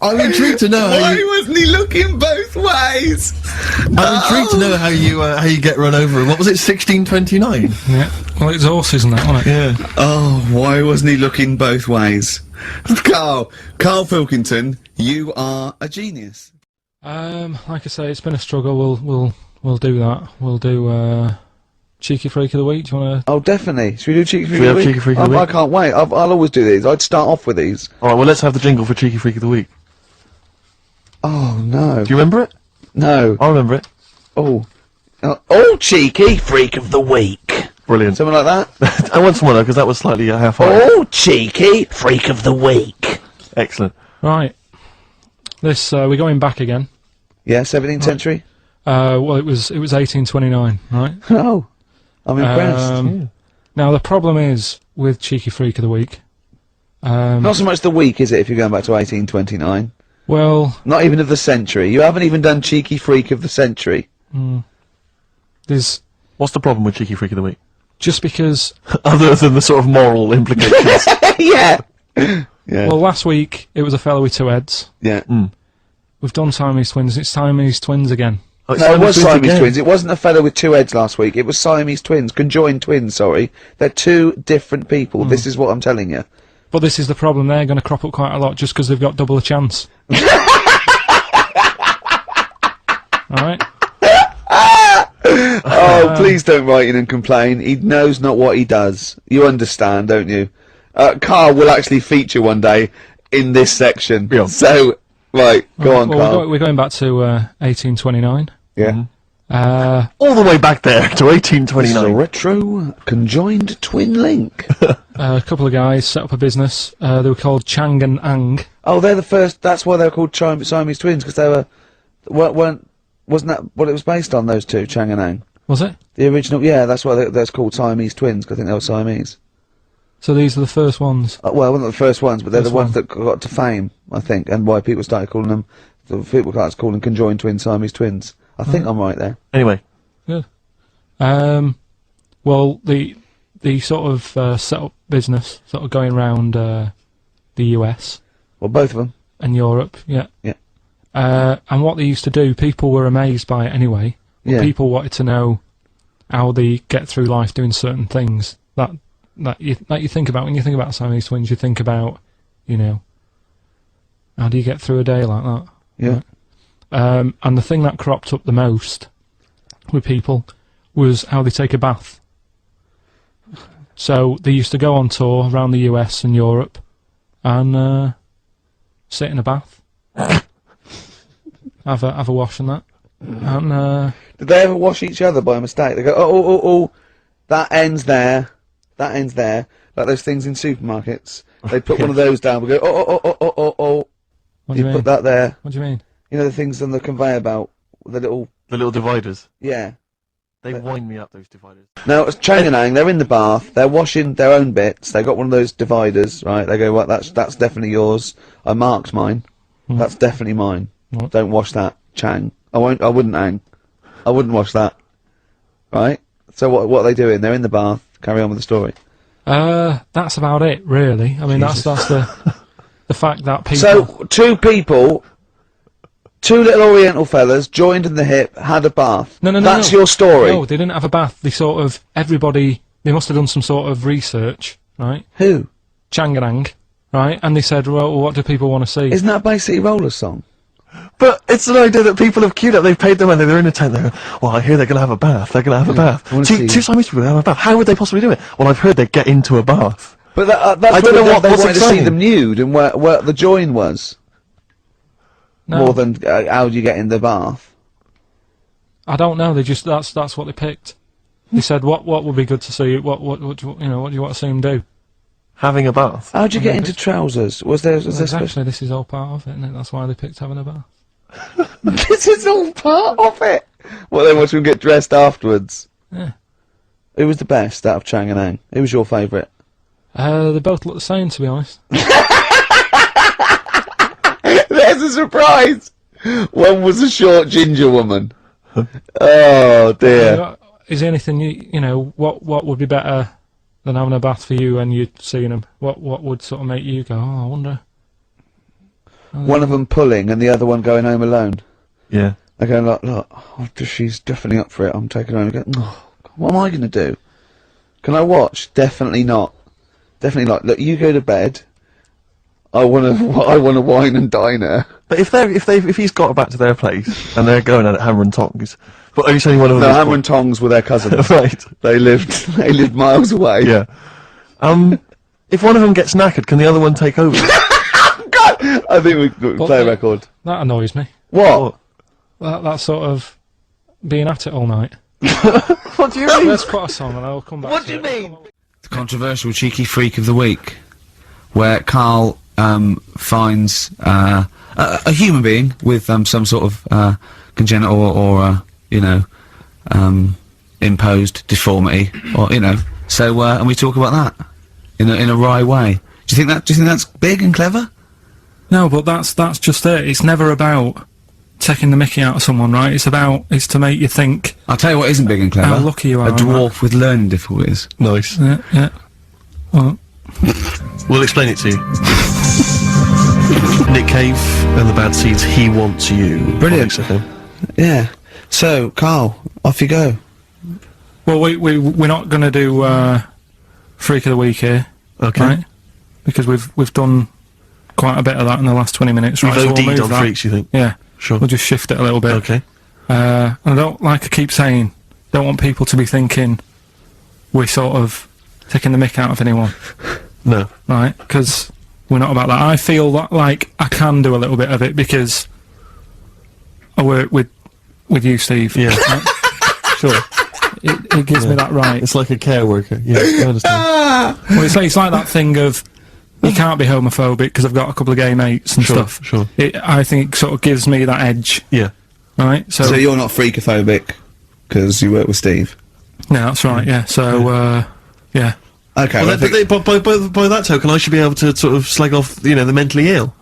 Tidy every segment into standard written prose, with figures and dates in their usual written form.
I'm intrigued to know Why wasn't he looking both ways? I'm intrigued to know how you get run over. What was it, 1629? Yeah. Well, it's horses and that, wasn't it? Yeah. Oh, why wasn't he looking both ways? Karl Pilkington, you are a genius. Like I say, it's been a struggle. We'll do that. We'll do Cheeky Freak of the Week. Do you want to? Oh, definitely. Should we do Cheeky Freak of the Week? Cheeky Freak of the Week? I can't wait. I'll always do these. I'd start off with these. Alright, well, let's have the jingle for Cheeky Freak of the Week. Oh, no. Do you remember it? No. I remember it. Oh. Oh, Cheeky Freak of the Week. Brilliant. Something like that? I want someone though, because that was slightly half-hearted. Oh, Cheeky Freak of the Week. Excellent. Right. This we're going back again. Yeah, 17th century? Well, it was 1829, right? Oh. I'm impressed. Now the problem is with Cheeky Freak of the Week. Not so much the week, is it, if you're going back to 1829? Well, Not even of the century. You haven't even done Cheeky Freak of the century. there's What's the problem with Cheeky Freak of the Week? just because. Other than the sort of moral implications. Yeah. Yeah. Well, last week it was a fellow with two heads. Yeah. We've done Siamese twins. It's Siamese twins again. Oh, it's No, it was twins Siamese again. twins. It wasn't a fellow with two heads last week. It was Siamese twins. Conjoined twins, sorry. They're two different people. This is what I'm telling you. But this is the problem. They're going to crop up quite a lot just because they've got double a chance. Alright? Oh, please don't write in and complain. He knows not what he does. You understand, don't you? Karl will actually feature one day in this section. Yeah. So, right, go on, Well, Karl. we're going back to 1829. Yeah. All the way back there to This is a 1829. retro conjoined twin link. A couple of guys set up a business. They were called Chang and Ang. Oh, they're the first. That's why they're called Siamese twins, because they wasn't that what it was based on? Those two, Chang and Ang. Was it? The original, yeah. That's why they're called Siamese twins. 'Cause I think they were Siamese. So these are the first ones. Well, not the first ones, but they're the First ones one. that got to fame, I think, and why people started calling them. People started calling them conjoined twins, Siamese twins. I think I'm right there. Anyway. Good. Well, the sort of set up business, sort of going around the US Well, both of them. and Europe, yeah. Yeah. And what they used to do, people were amazed by it anyway. But Yeah. people wanted to know how they get through life doing certain things that you think about when you think about Siamese twins. You think about, you know, how do you get through a day like that? Yeah. And the thing that cropped up the most with people was how they take a bath. So they used to go on tour around the US and Europe and sit in a bath, have a wash and that. And Did they ever wash each other by mistake? They go, oh, that ends there. That ends there. Like those things in supermarkets. They put one of those down. We go, oh. what do you You mean? put that there. What do you mean? You know the things on the conveyor belt? The little, The little dividers. yeah. They wind me up, those dividers. Now, it's Chang and Ang, they're in the bath, they're washing their own bits, they got one of those dividers, right? They go, well, that's definitely yours. I marked mine. That's definitely mine. What? Don't wash that, Chang. I wouldn't, Ang. I wouldn't wash that. Right? So what are they doing? They're in the bath. Carry on with the story. That's about it, really. I mean, that's the fact that people. So, two little Oriental fellas joined in the hip, had a bath. No. That's your story. No, they didn't have a bath. They sort of they must have done some sort of research, right? Who? Chang and Ang, right? And they said, well, what do people want to see? Isn't that basically Roller's song? But it's an idea that people have queued up. They've paid their money. They're in a tent. They're going, well, I hear they're going to have a bath. They're going to have a bath. I wanna Two see- Siamese people have a bath. How would they possibly do it? Well, I've heard they get into a bath. But that's I don't know they what's wanted to see exciting. them nude and where the join was. No, More than how do you get in the bath? I don't know. They just that's what they picked. They said, what would be good to see? What do you want to see them do? Having a bath. How'd you get into trousers? Was there special? Exactly. This is all part of it, isn't it? That's why they picked having a bath. This is all part of it. Well, then watch them get dressed afterwards. Yeah. Who was the best out of Chang and Ang? Who was your favourite? They both look the same, to be honest. There's a surprise. One was a short ginger woman. Oh dear. Is there anything you know? What would be better than having a bath for you and you seeing them? What would sort of make you go? Oh, I wonder. one of them pulling and the other one going home alone. Yeah. I go, look, she's definitely up for it. I'm taking her home. I go, oh, what am I going to do? Can I watch? Definitely not. Definitely not. Look, you go to bed. I want to wine and dine her. But if he's got back to their place and they're going at it hammer and tongs, but are you saying one of them? No, hammer and tongs were their cousins. Right. They lived miles away. Yeah. If one of them gets knackered, can the other one take over? God! I think we could play a record. That annoys me. What? That sort of being at it all night. What do you mean? Let's put a song and I'll come back. What do you mean? The controversial cheeky freak of the week, where Carl finds a human being with some sort of congenital or imposed deformity, or So and we talk about that in a wry way. Do you think that's big and clever? No, but that's just it. It's never about taking the mickey out of someone, right? It's to make you think. I'll tell you what isn't big and clever. How lucky you are. A dwarf with learning difficulties. Nice. Yeah. Well, we'll explain it to you. Nick Cave and the Bad Seeds. He Wants You. Brilliant. Yeah. So, Carl, off you go. Well, we're not going to do Freak of the Week here, okay? Right? Because we've done quite a bit of that in the last 20 minutes. We've right? OD'd on freaks, you think? Yeah. Sure. We'll just shift it a little bit. Okay. And I don't, like I keep saying, don't want people to be thinking we're sort of taking the mick out of anyone. No. Right? Because we're not about that. I feel that, like, I can do a little bit of it because I work with you, Steve. Yeah. Right? Sure. It gives me that right. It's like a care worker. Yeah, I understand. Well, it's like that thing of you can't be homophobic because I've got a couple of gay mates and stuff. Sure. I think it sort of gives me that edge. Yeah. Right? So you're not freakophobic because you work with Steve? No, that's right, yeah. So, yeah. Okay. Well, by that token, I should be able to sort of slag off, the mentally ill.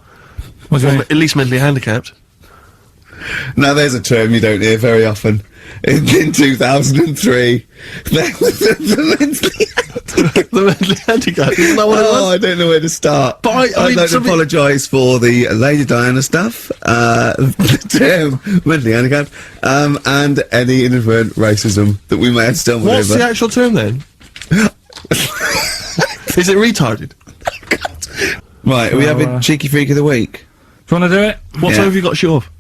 What do you mean? At least mentally handicapped. Now there's a term you don't hear very often. In 2003, the mentally handicapped. Isn't that what it was? I don't know where to start. But I'd like to apologise for the Lady Diana stuff, the term mentally handicapped, and any inadvertent racism that we may have stumbled over. What's the actual term then? Is it retarded? Right, are we having Cheeky Freak of the Week? Do you want to do it? What time have you got to shoot off?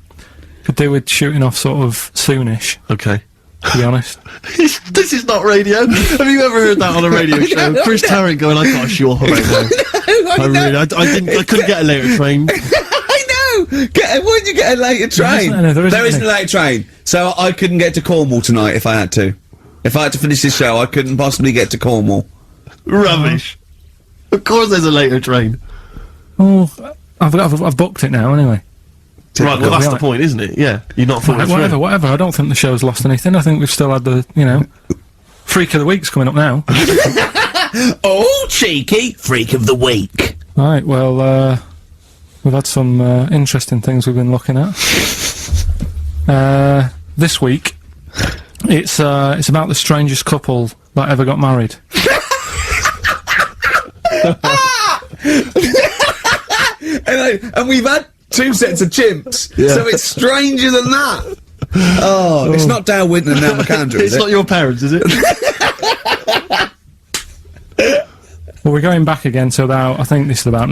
Could do with shooting off sort of soonish, Okay. to be honest. This is not radio. Have you ever heard that on a radio show? Chris Tarrant going, I got to shoot off right now. I couldn't get a later train. I know! Why did you get a later train? There isn't a later train. So I couldn't get to Cornwall tonight if I had to. If I had to finish this show, I couldn't possibly get to Cornwall. Rubbish. Of course there's a later train. Oh, I've booked it now anyway. Right, well that's the point, isn't it? Yeah, you're not falling through. Whatever. I don't think the show's lost anything. I think we've still had the, Freak of the Week's coming up now. Oh, cheeky Freak of the Week. Right, well, we've had some interesting things we've been looking at. This week, it's about the strangest couple that ever got married. and we've had 2 sets of chimps, so it's stranger than that. Oh, it's not Dale Winton and Nell McAndrew, is It's it? not your parents, is it? Well, we're going back again to I think this is about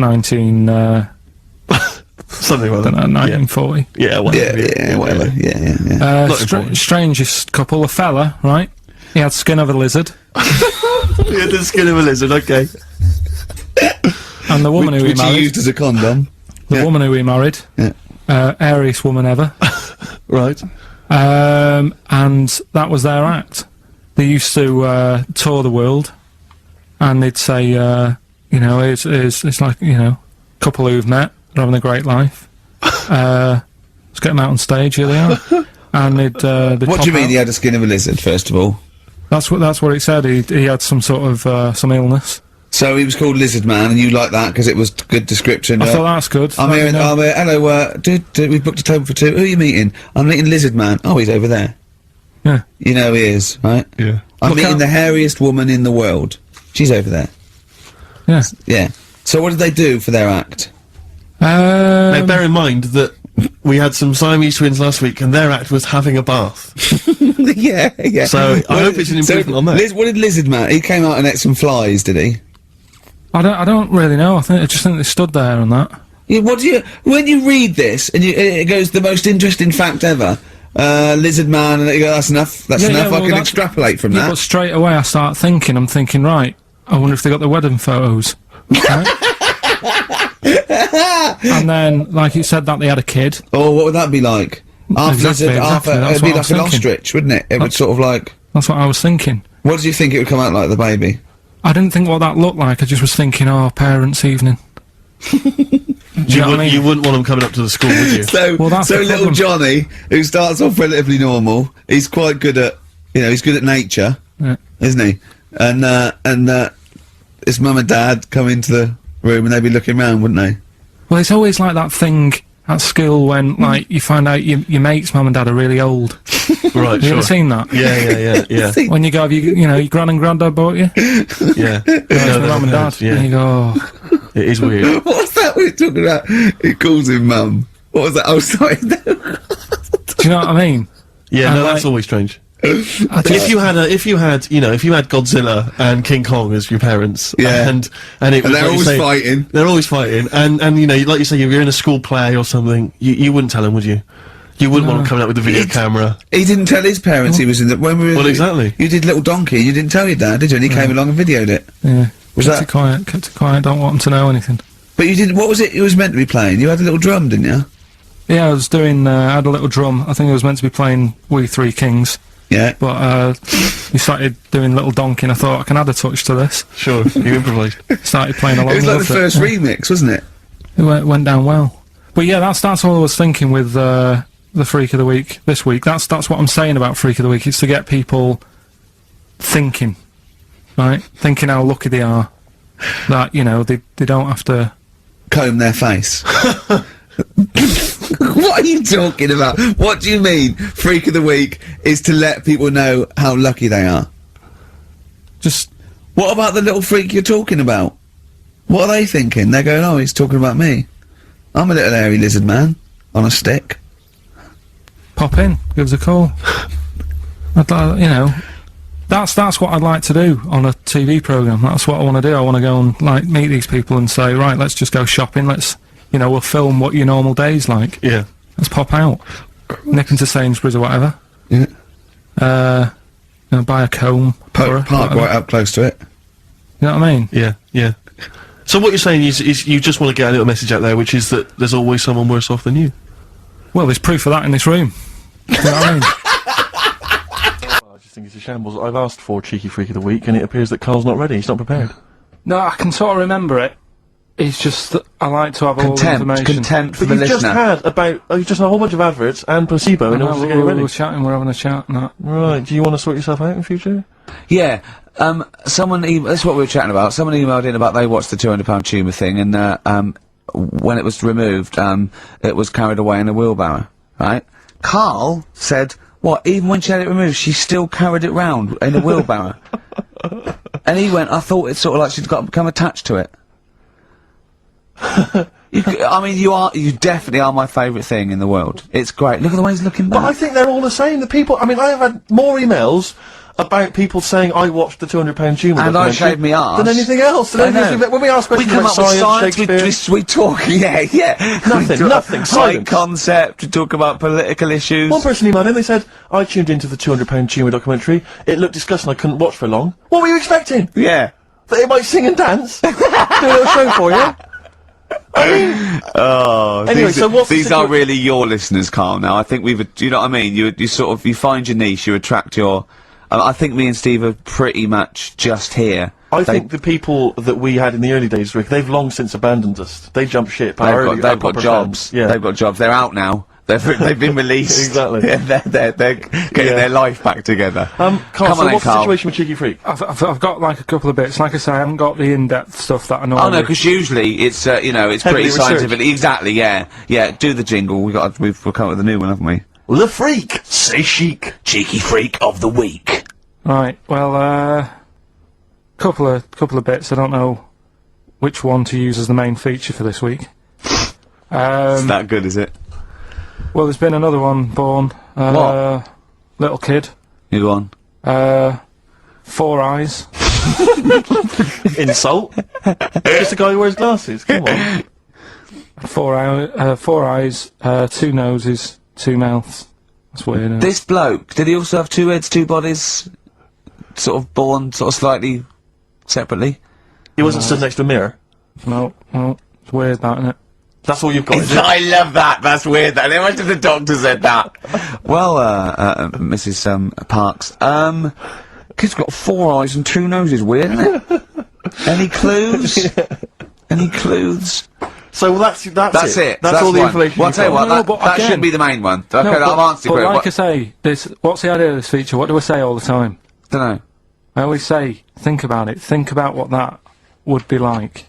Something like that. 1940. Yeah, whatever. Whatever. Yeah. Strangest couple, a fella, right? He had skin of a lizard. He had the skin of a lizard, okay. And the woman who he Which he married. used as a condom. The woman who he married. Yeah. Airiest woman ever. Right. And that was their act. They used to tour the world, and they'd say, it's like, couple who've met, they're having a great life. Let's get them out on stage, here they are. And they'd What do you mean he had a skin of a lizard, first of all? That's what it said. He had some sort of some illness. So he was called Lizard Man, and you like that because it was good description. I thought that's good. I'm here. Hello. We've booked a table for 2. Who are you meeting? I'm meeting Lizard Man. Oh, he's over there. Yeah. You know he is, right? Yeah. I'm meeting the hairiest woman in the world. She's over there. Yeah. Yeah. So what did they do for their act? Now, bear in mind that we had some Siamese twins last week, and their act was having a bath. Yeah. So I hope it's an improvement on that. What did Lizard Man? He came out and ate some flies, did he? I don't really know. I just think they stood there and that. Yeah, when you read this and it goes the most interesting fact ever, Lizard Man, and you go, that's enough. That's enough. I can extrapolate from that. But straight away I start thinking. I'm thinking, right. I wonder if they got the wedding photos. Right? And then, like you said, that they had a kid. Oh, what would that be like? Exactly. It'd be like an ostrich, wouldn't it? It would sort of like. That's what I was thinking. What did you think it would come out like, the baby? I didn't think what that looked like. I just was thinking, oh, parents' evening. You wouldn't want them coming up to the school, would you? So little Johnny, who starts off relatively normal, he's quite good at, he's good at nature, isn't he? And his mum and dad come into the room and they'd be looking round, wouldn't they? Well, it's always like that thing at school when, like, you find out your mate's mum and dad are really old. Right, Have you ever seen that? Yeah. When you go, your gran and granddad bought you? Yeah. Mum and dad. Yeah. And you go, oh. It is weird. What's that we're talking about? He calls him mum. What was that? Oh, sorry. Do you know what I mean? Yeah, And, that's always strange. If you had Godzilla and King Kong as your parents, and it was, they're always fighting. They're always fighting, and like you say, you're in a school play or something, you wouldn't tell him, would you? You wouldn't want him coming out with the video camera. He didn't tell his parents he was in the. When we were. Well, exactly. You did Little Donkey. You didn't tell your dad, did you? And he came along and videoed it. Yeah. Kept it quiet. Don't want him to know anything. But you didn't. What was it? You was meant to be playing. You had a little drum, didn't you? Yeah, I was doing. I had a little drum. I think I was meant to be playing We Three Kings. Yeah. But we started doing Little Donkey, and I thought I can add a touch to this. Sure, you improvised. Started playing along. It was like the first remix, wasn't it? It went down well. But yeah, that's what I was thinking with the Freak of the Week this week. That's what I'm saying about Freak of the Week. It's to get people thinking, right? Thinking how lucky they are that they don't have to comb their face. What are you talking about? What do you mean? Freak of the Week is to let people know how lucky they are. Just. What about the little freak you're talking about? What are they thinking? They're going, oh, he's talking about me. I'm a little hairy lizard man on a stick. Pop in, give us a call. That's what I'd like to do on a TV programme. That's what I want to do. I want to go and meet these people and say, right, let's just go shopping. Let's, we'll film what your normal day's like. Yeah. Let's pop out, nip into Sainsbury's or whatever. Yeah. Buy a comb. Park right up close to it. You know what I mean? Yeah. So what you're saying is you just want to get a little message out there, which is that there's always someone worse off than you. Well, there's proof of that in this room. You know what I mean? I just think it's a shambles. I've asked for Cheeky Freak of the Week, and it appears that Carl's not ready. He's not prepared. No, I can sort of remember it. It's just that I like to have all the information. Contempt for But the listener. you've just had a whole bunch of adverts and placebo in order to get you ready. We're having a chat and that. Right, do you want to sort yourself out in future? Yeah, someone that's what we were chatting about. Someone emailed in about they watched the £200 tumour thing, and when it was removed, it was carried away in a wheelbarrow, right? Carl said, what, even when she had it removed, she still carried it round in a wheelbarrow? And he went, I thought it's sort of like she'd become attached to it. You definitely are my favourite thing in the world. It's great. Look at the way he's looking back. But I think they're all the same. The people, I have had more emails about people saying I watched the £200 tumour and I shaved me arse than anything else. When we ask questions about science, Shakespeare, we talk, yeah. Nothing. High concept. We talk about political issues. One person emailed in. They said I tuned into the £200 tumour documentary. It looked disgusting. I couldn't watch for long. What were you expecting? Yeah. That it might sing and dance, do a little show for you. Anyway, so what's these are really your listeners, Carl. Now I think you know what I mean. You find your niche. You attract your. I think me and Steve are pretty much just here. I think the people that we had in the early days, Rick, they've long since abandoned us. They jumped ship. They've got jobs. Yeah. They've got jobs. They're out now. They've been released. Exactly. Yeah, they're getting their life back together. Carl, what's the situation with Cheeky Freak? I've got like a couple of bits. Like I say, I haven't got the in-depth stuff that I normally. Oh no, because usually it's it's pretty scientific. Exactly. Yeah. Do the jingle. We've come up with a new one, haven't we? The Freak, say chic, Cheeky Freak of the Week. Right. Well, couple of bits. I don't know which one to use as the main feature for this week. It's that good, is it? Well, there's been another one born. What? Little kid. You go on. 4 eyes. Insult. Just a guy who wears glasses. Come on. 4 eyes, 2 noses, 2 mouths. That's weird, isn't it? This bloke, did he also have 2 heads, 2 bodies? Sort of born sort of slightly separately? He wasn't stood next to a mirror. No, it's weird, that, isn't it? That's all you've got, is it? I love that. That's weird. That. Imagine the doctor said that. Well, Mrs. Parks, kid's got 4 eyes and 2 noses. Weird, isn't it? Any clues? Any clues? So that's it. That's all the one. information. Well, I'll tell you what. No, that but that again- shouldn't be the main one. Okay, No, I've answered but your like I say, what's the idea of this feature? What do I say all the time? don't know. I always say, think about it. Think about what that would be like.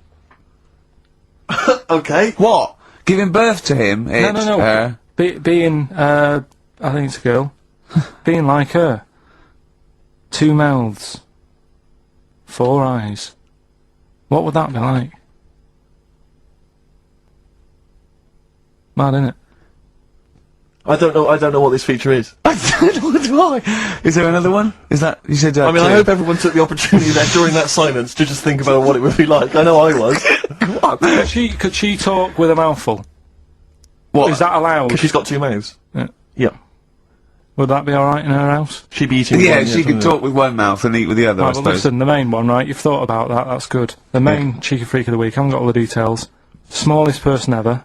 Okay. What? Giving birth to him? No. Being, I think it's a girl. Being like her. 2 mouths. 4 eyes. What would that be like? Mad, innit? I don't know what this feature is. I don't know why. Is there another one? Is that you said? I mean, I hope everyone took the opportunity there during that silence to just think about what it would be like. I know I was. Could she talk with a mouthful? What? Is that allowed? Because she's got 2 mouths. Yeah. Yeah. Would that be alright in her house? She'd be eating. Yeah, one, she can talk with one mouth and eat with the other. I Right, but suppose. listen, the main one, right? You've thought about that, that's good. The main cheeky freak of the week, I haven't got all the details. Smallest person ever.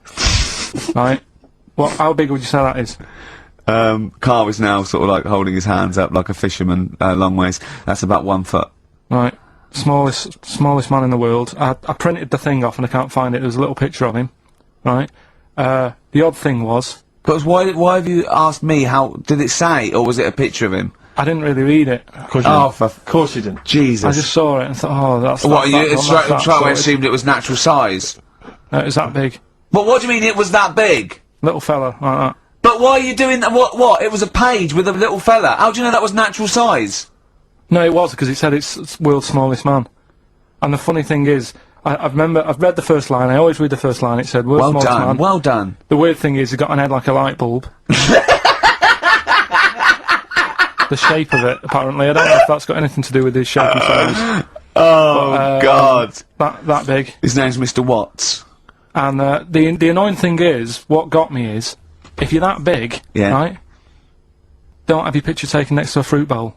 Right? How big would you say that is? Carl is now sort of like holding his hands up like a fisherman, long ways. That's about 1 foot. Right. Smallest man in the world. I printed the thing off and I can't find it. There's a little picture of him. Right? The odd thing was, But why have you asked me? How did it say, or was it a picture of him? I didn't really read it. Of course you Oh, didn't. Of course you didn't. Jesus! I just saw it and thought, oh, that's What? that, You that's straight away sorted. assumed it was natural size. Is that big? But what do you mean it was that big? Little fella, like that. But why are you doing that? What? It was a page with a little fella. How do you know that was natural size? No, it was, because it said it's world's smallest man. And the funny thing is, I've read the first line, I always read the first line, it said, world's Well smallest done. man. Well done. The weird thing is, he got an head like a light bulb. The shape of it, apparently. I don't know if that's got anything to do with his shape and size. Oh God! That big. His name's Mr. Watts. And the annoying thing is, what got me is, if you're that big, Yeah. right, don't have your picture taken next to a fruit bowl.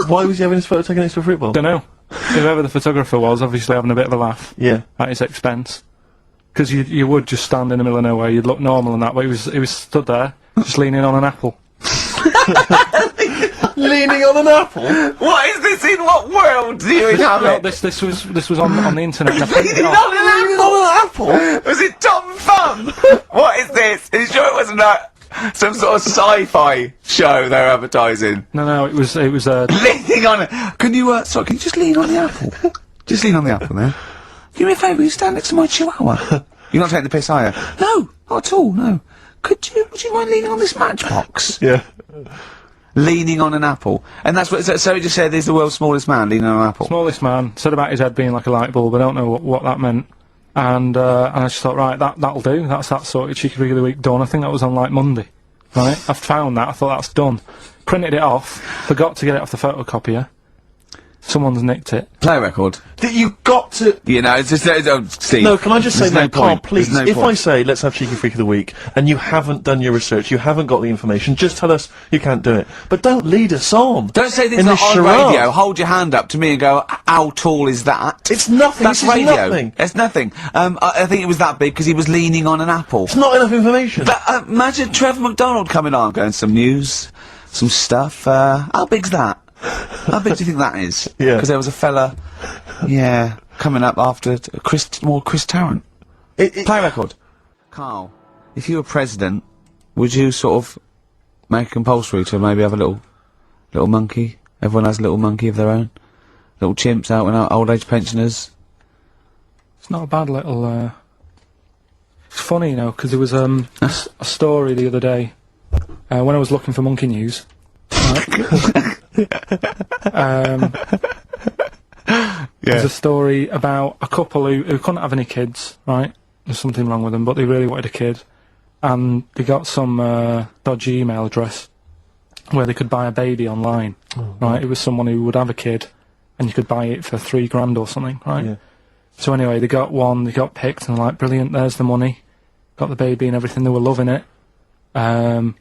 Why was he having his photo taken next to a fruit bowl? Don't know. Whoever the photographer was, obviously having a bit of a laugh Yeah. at his expense. Because you would just stand in the middle of nowhere, you'd look normal and that, but he was stood there, just leaning on an apple. Leaning on an apple. What is this? In what world do you have No, it? this was on the internet. And I printed it Not off. an apple. Was it Tom Thumb? What is this? Are you sure it wasn't some sort of sci-fi show they're advertising? No, it was Leaning on it. Can you can you just lean on the apple? Just lean on the apple there. Do me a favour, you stand next to my chihuahua. You're not taking the piss, are you? No, not at all, no. Would you mind leaning on this matchbox? Yeah. Leaning on an apple. And that's what, so he just said he's the world's smallest man leaning on an apple. smallest man, said about his head being like a light bulb, I don't know what that meant. And I just thought, right, that'll do, that's that sort of cheeky freak of the week done. I think that was on like Monday. Right? I found that, I thought that's done. Printed it off, forgot to get it off the photocopier. Someone's nicked it. Play a record. That you got to. You know, it's just, Steve. No, can I just say, there's no mate, Carl, point. please, There's no if I point. say, let's have Cheeky Freak of the Week, and you haven't done your research, you haven't got the information, just tell us you can't do it. But don't lead us on. Don't say things in like this on charade. radio, hold your hand up to me and go, how tall is that? It's nothing. That's This is radio. nothing. It's nothing. I think it was that big because he was leaning on an apple. It's not enough information. But imagine Trevor McDonald coming on, going some news, some stuff. How big's that? How big do you think that is? Yeah. Because there was a fella, coming up after Chris Tarrant. Play a record. Carl, if you were president, would you sort of make it compulsory to maybe have a little monkey? Everyone has a little monkey of their own. Little chimps out and out, old age pensioners. It's not a bad little, It's funny, you know, because there was a story the other day, when I was looking for monkey news. Right? There's a story about a couple who couldn't have any kids, right? there's something wrong with them, but they really wanted a kid, and they got some dodgy email address where they could buy a baby online. Right, it was someone who would have a kid, and you could buy it for $3,000 or something. Right. Yeah. So anyway, they got one, they got picked, and they're like, brilliant, there's the money. Got the baby and everything, they were loving it. You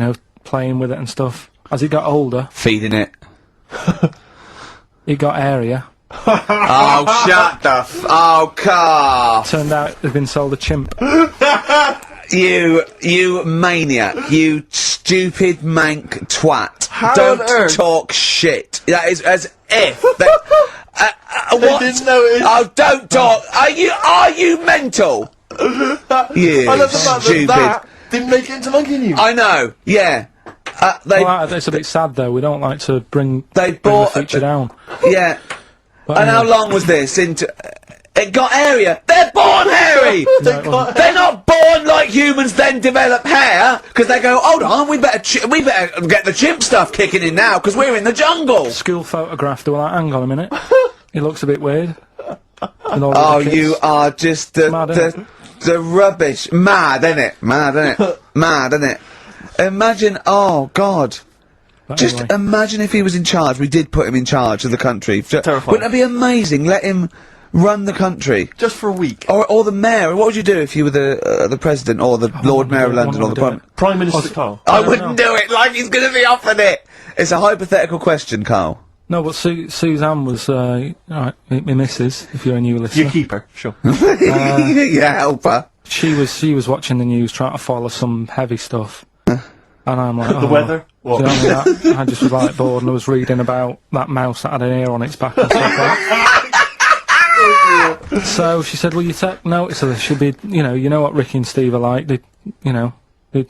know, playing with it and stuff. As it got older, Feeding it. it got airier. Oh, shut the oh, Carl! Turned out they'd been sold a chimp. You maniac. You stupid mank twat. How Don't on earth? talk shit. That is as if... what? didn't notice. Oh, don't talk. Are you mental? You I love the fact stupid. that didn't make it into Monkey News. I know, yeah. Well, it's a bit sad though. We don't like to bring They the bought... feature down. Yeah. But And how anyway, long was this into... It got hairier. They're born hairy! no, it wasn't. They're not born like humans, then develop hair, because they go, hold on, we better get the chimp stuff kicking in now, because we're in the jungle. School photograph, they were like, hang on a minute. He looks a bit weird. And all the Oh, other kids. you are just Mad, innit? the rubbish. Mad, innit? Mad, innit? Mad, innit? Imagine, oh, God. But Just anyway. imagine if he was in charge. We did put him in charge of the country. Terrifying. Wouldn't that be amazing? Let him run the country. Just for a week. Or the mayor. What would you do if you were the president or the Lord Mayor of London or the Prime? Prime Minister Carl. I don't wouldn't do it like he's going to be offered it. It's a hypothetical question, Carl. No, but Suzanne was, alright, my missus, if you're a new listener. Your keeper, sure. Yeah, help her. She was watching the news trying to follow some heavy stuff. And I'm like, The weather? Do you know what I mean? I just was like bored and I was reading about that mouse that had an ear on its back and stuff like that. So she said, well, you take notice of this. Should be, you know what Ricky and Steve are like. They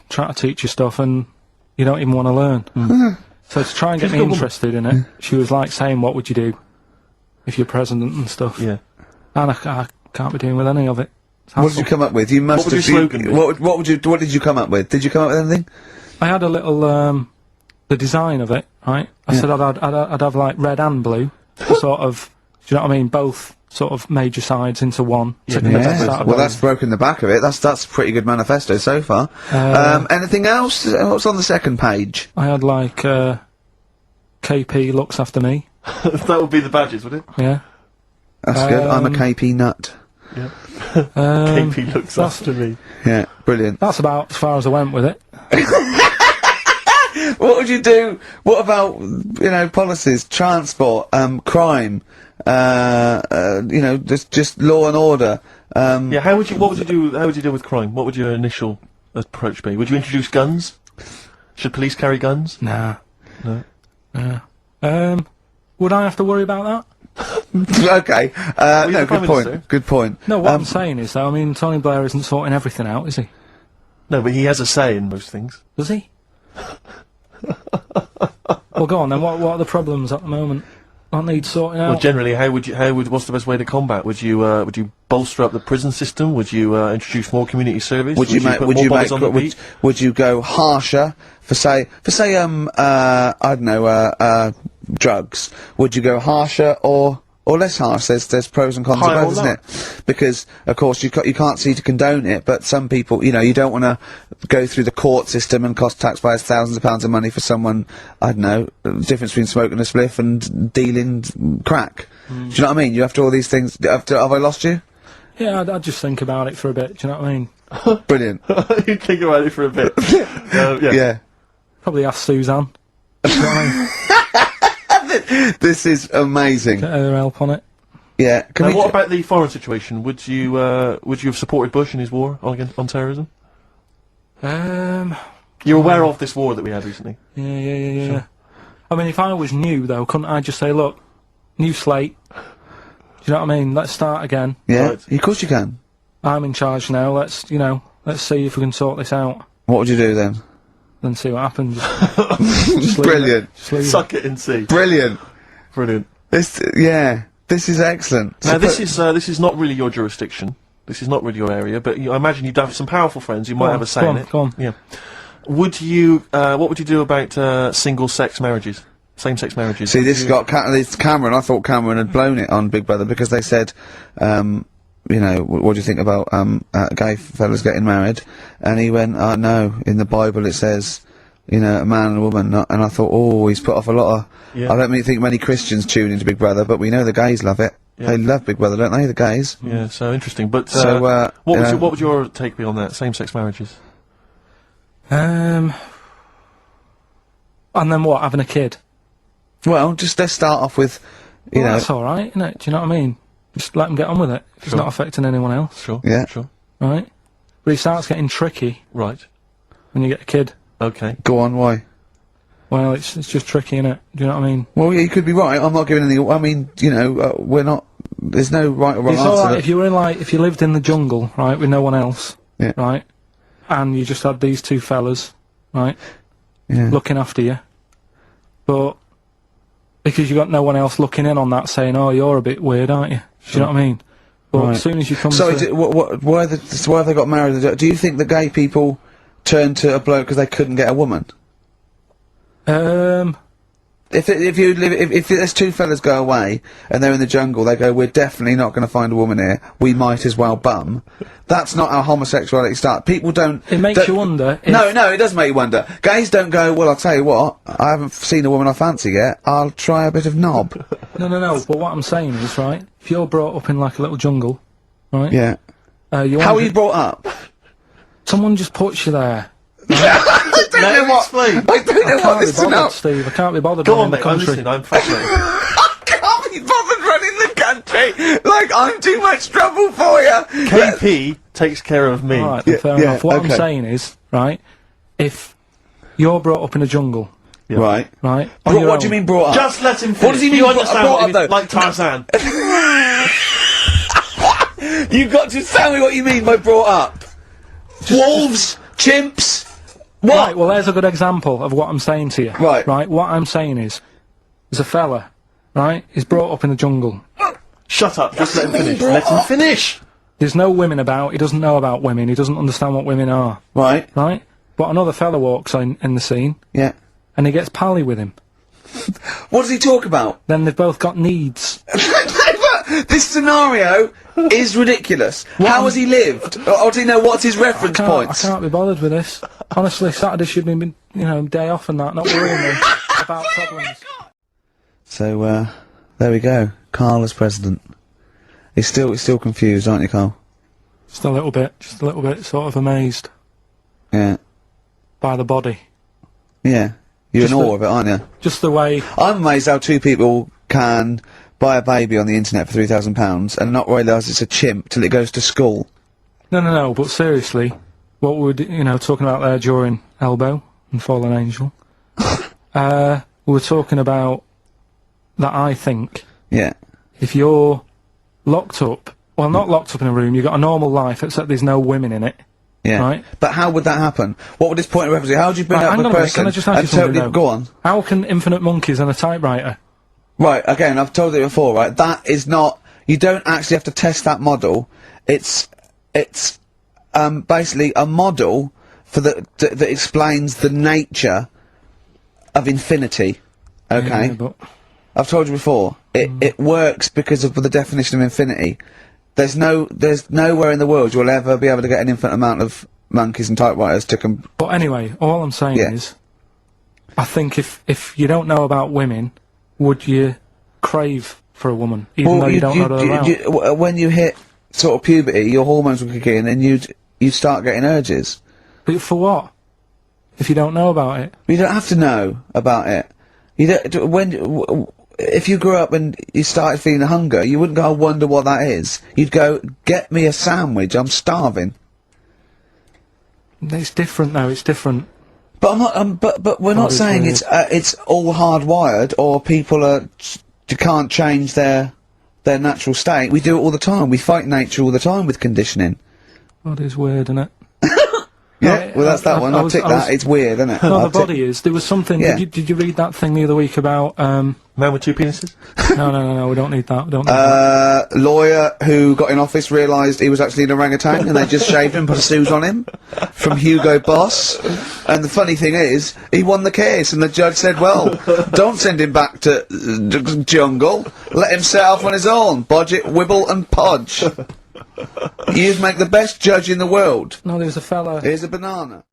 try to teach you stuff and you don't even want to learn. So to try and get me interested in it, she was like saying, what would you do if you're president and stuff? Yeah. And I can't be doing with any of it. It's What did you come up with? You must What would have. your slogan be? What did you come up with? Did you come up with anything? I had a little, the design of it, right? I said I'd have like red and blue, sort of, do you know what I mean? Both sort of major sides into one. So Yeah. you can start Well, going. that's broken the back of it. That's a pretty good manifesto so far. Anything else? What's on the second page? I had like, KP looks after me, That would be the badges, would it? yeah. That's good. I'm a KP nut. Yeah. Um, KP looks that's- after me. Yeah, brilliant. That's about as far as I went with it. What would you do? What about policies, transport, crime? Just law and order. Yeah, what would you do? How would you deal with crime? What would your initial approach be? Would you introduce guns? Should police carry guns? Nah. No. Would I have to worry about that? Okay. you're No, the Prime good point. Minister. Good point. No, what I'm saying is, though, I mean, Tony Blair isn't sorting everything out, is he? No, but he has a say in most things. Does he? Well, go on then. What are the problems at the moment? That need sorting out. Well, generally, what's the best way to combat? Would you bolster up the prison system? Would you introduce more community service? Would you put more bodies on the beat? would you go harsher for say I don't know drugs? Would you go harsher or less harsh? There's pros and cons of Higher both, or isn't it? Because of course you can't see to condone it, but some people you don't want to go through the court system and cost taxpayers thousands of pounds of money for someone, I don't know, the difference between smoking a spliff and dealing crack. Do you know what I mean? You have to all these things. Have I lost you? Yeah, I'd just think about it for a bit. Do you know what I mean? Brilliant. You think about it for a bit. Yeah. Yeah. Probably ask Suzanne. Do you know what I mean? This is amazing. Get her help on it. Yeah. Can Now, we what about the foreign situation? Would you have supported Bush in his war on terrorism? You're aware of this war that we had recently? Yeah. I mean, if I was new, though, couldn't I just say, look, new slate. Do you know what I mean? Let's start again. Yeah. Right. Of course you can. I'm in charge now. Let's see if we can sort this out. What would you do then? Then see what happens. Just leave Brilliant. it. Just leave it. Suck it and see. Brilliant. Brilliant. This is excellent. Now, So this is not really your jurisdiction. This is not really your area, but I imagine you'd have some powerful friends. You might have a say in it. Go on. Yeah. Would you? What would you do about single-sex marriages, same-sex marriages? See, Would this you- got this Cameron. I thought Cameron had blown it on Big Brother because they said, you know, what do you think about gay fellas getting married? And he went, no, in the Bible it says, you know, a man and a woman. And I thought, oh, he's put off a lot of. Yeah. I don't really think many Christians tune into Big Brother, but we know the gays love it. Yeah. They love Big Brother, don't they? The gays. Yeah, so interesting. But So, what would your take be on that? Same-sex marriages? And then what? Having a kid? Well, just let's start off with, you know. That's all right, isn't it? Do you know what I mean? Just let them get on with it. If it's Sure. not affecting anyone else, Sure. Yeah. Sure. right? But it starts getting tricky Right. when you get a kid. Okay. Go on, why? Well, it's just tricky, innit? Do you know what I mean? Well, yeah, you could be right. I'm not giving any. I mean, you know, we're not. There's no right or wrong It's answer. alright if you were in, like, if you lived in the jungle, right, with no one else, Yeah. right, and you just had these two fellas, right, Yeah. looking after you, but because you got no one else looking in on that, saying, "Oh, you're a bit weird, aren't you?" Do you know what I mean? But Right. as soon as you come So, to, why have they got married? Do you think the gay people turned to a bloke because they couldn't get a woman? If there's two fellas go away and they're in the jungle, they go, we're definitely not going to find a woman here. We might as well bum. That's not how homosexuality starts. People don't. it makes you wonder. If, No, it does make you wonder. Gays don't go, well, I'll tell you what, I haven't seen a woman I fancy yet, I'll try a bit of knob. No. But what I'm saying is, right, if you're brought up in like a little jungle, right? Yeah. You How are want you brought up? someone just puts you there. I don't know what. Explain. I don't know I what can't be this is bothered, about. Steve. I can't be bothered Go running on, the mate. I'm country. listening. I'm fascinated. I can't be bothered running the country. Like, I'm too much trouble for you. KP takes care of me. Alright, then fair yeah, enough. What okay. I'm saying is, right, if you're brought up in a jungle, Yeah. Right. right, on your What do you own- mean brought up? Just let him finish. What does he mean You brought- understand brought what up, he though? like Tarzan. You've got to tell me what you mean by brought up. Wolves, chimps. What? Right, well, there's a good example of what I'm saying to you. Right. Right, what I'm saying is, there's a fella, right, he's brought up in the jungle. Shut up. Just let him finish. Let him finish. There's no women about, he doesn't know about women, he doesn't understand what women are, Right. right? But another fella walks in the scene, Yeah. and he gets pally with him. What does he talk about? Then they've both got needs. This scenario is ridiculous. How has he lived? Or do you know what's his reference I points? can't be bothered with this. Honestly, Saturday should be, day off and that, not worrying me about problems. So, there we go. Carl as president. He's still confused, aren't you, Carl? Just a little bit, sort of amazed Yeah. by the body. Yeah. You're in Just awe the- of it, aren't you? Just the way, I'm amazed how two people can buy a baby on the internet for £3,000 and not realise it's a chimp till it goes to school. no, but seriously, what we're, talking about there during Elbow and Fallen Angel, we were talking about that I think Yeah. if you're locked up, well, not locked up in a room, you've got a normal life, except there's no women in it, Yeah. right? But how would that happen? What would this point of reference be? How would you bring Right, up hang a on a minute, person can I just ask you and something, totally though? go on? How can infinite monkeys and a typewriter? Right, again, I've told you before, right, that is not, you don't actually have to test that model. It's basically a model for that explains the nature of infinity. Okay? Yeah, but I've told you before, it works because of the definition of infinity. There's nowhere in the world you'll ever be able to get an infinite amount of monkeys and typewriters to But anyway, all I'm saying Yeah. is, I think if you don't know about women, would you crave for a woman, even though you don't know her around? when you hit sort of puberty, your hormones will kick in and you'd start getting urges. But for what? If you don't know about it? You don't have to know about it. If you grew up and you started feeling hunger, you wouldn't go, I wonder what that is. You'd go, get me a sandwich, I'm starving. It's different though, it's different. But I'm not, but we're not it's saying weird. it's all hardwired or people can't change their natural state. We do it all the time. We fight nature all the time with conditioning. God, it's weird, isn't it? Yeah, well that's that one. I'll tick that. It's weird, isn't it? No, I'll the body is. There was something, Yeah. did you read that thing the other week about, Man with two penises? no, we don't need that, we don't need that. Lawyer who got in office realised he was actually an orangutan and they just shaved him and put a suit on him from Hugo Boss. And the funny thing is, he won the case and the judge said, well, don't send him back to jungle, let him set off on his own, budget, wibble and podge. You'd make the best judge in the world. No, there was a fella. Here's a banana.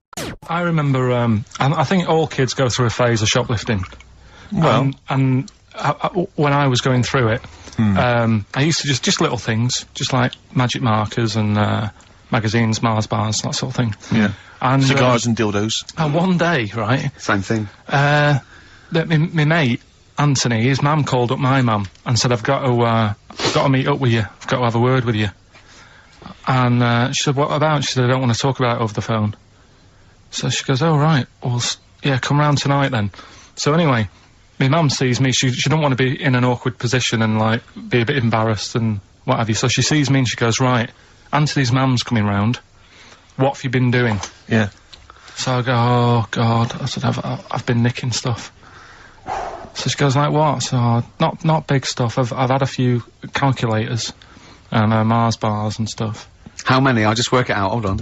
I remember, I think all kids go through a phase of shoplifting. Well. And when I was going through it, I used to just little things, just like magic markers and, magazines, Mars bars, that sort of thing. Yeah. And, cigars and dildos. And one day, right, Same thing. my mate, Anthony, his mum called up my mum and said, I've got to meet up with you. I've got to have a word with you. And, she said, what about? She said, I don't want to talk about it over the phone. So she goes, oh, right, well, yeah, come round tonight then. So anyway, my mum sees me, she don't want to be in an awkward position and, like, be a bit embarrassed and what have you. So she sees me and she goes, right, Anthony's mum's coming round. What have you been doing? Yeah. So I go, oh, God. I said, I've been nicking stuff. So she goes, like, what? So, not big stuff. I've had a few calculators and Mars bars and stuff. How many? I'll just work it out. Hold on.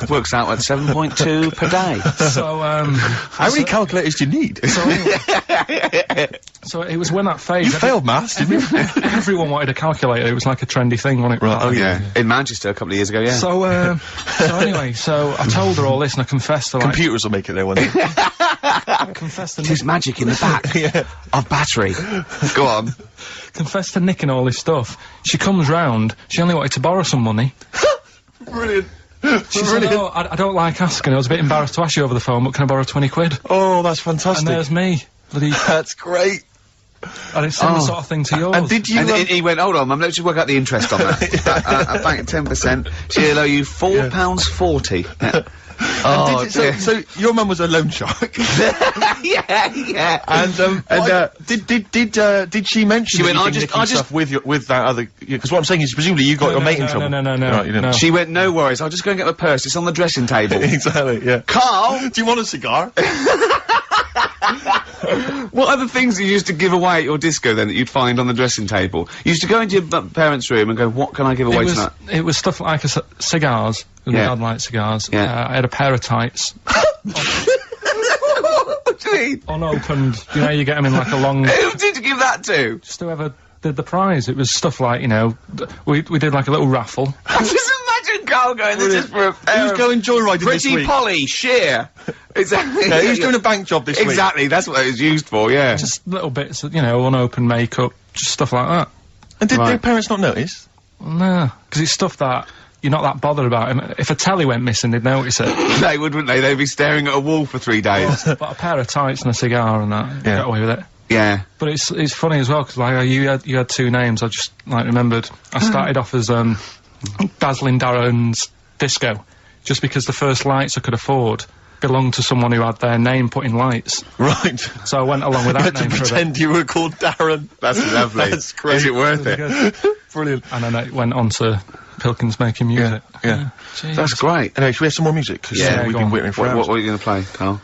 Works out at 7.2 per day. So, How many calculators do you need? So it was when that phase. You failed maths, didn't you? Everyone wanted a calculator. It was like a trendy thing, wasn't it? Right, oh, yeah. In Manchester a couple of years ago, yeah. So anyway, so I told her all this and I confessed to, like... Computers will make it there one day. I confessed to There's magic in the back of battery. Go on. confessed to nicking all this stuff. She comes round, she only wanted to borrow some money. Brilliant. She said, oh, I don't like asking, I was a bit embarrassed to ask you over the phone, but can I borrow 20 quid? Oh, that's fantastic. And there's me. Bloody... That's great. And it's similar sort of thing to yours. And did you... And he went, hold on, Mum, let's just work out the interest on that. Bank 10%. She'll owe you £4.40. Oh, so your mum was a loan shark. yeah. And did she mention? She went, I just stuff with that other? Because what I'm saying is, presumably you got your mate in trouble. No. Right, you didn't. She went, no worries, I'll just go and get my purse. It's on the dressing table. Exactly. Yeah. Carl, do you want a cigar? what other things you used to give away at your disco then that you'd find on the dressing table? You used to go into your parents' room and go, what can I give away tonight? It was stuff like cigars. My dad liked cigars. Yeah. I had a pair of tights. What do you mean? Unopened. You know, you get them in like a long... Who did you give that to? Just whoever did the prize. It was stuff like, you know, we did like a little raffle. Just imagine Carl going, this is for a pair Who's of going joyriding this Pretty week? Polly, sheer. Exactly. Yeah, who's doing a bank job this week? Exactly, that's what it was used for, yeah. Just little bits, of, you know, unopened makeup, just stuff like that. And did their parents not notice? No, because it's stuff that you're not that bothered about. If a telly went missing, they'd notice it. They would, wouldn't they? They'd be staring at a wall for 3 days. But a pair of tights and a cigar and that, get away with it. Yeah. But it's funny as well, because like, you had 2 names, I just, like, remembered. I started off as, Dazzling Darren's Disco, just because the first lights I could afford belonged to someone who had their name put in lights. Right. So I went along with that name for a bit. Pretend you were called Darren. That's lovely. That's great. Is it worth it? Brilliant. And then it went on to Pilkins making music. Yeah. Jeez. That's great. Anyway, should we have some more music? 'Cause, we've go been on. waiting for What hours. are you going to play, Carl?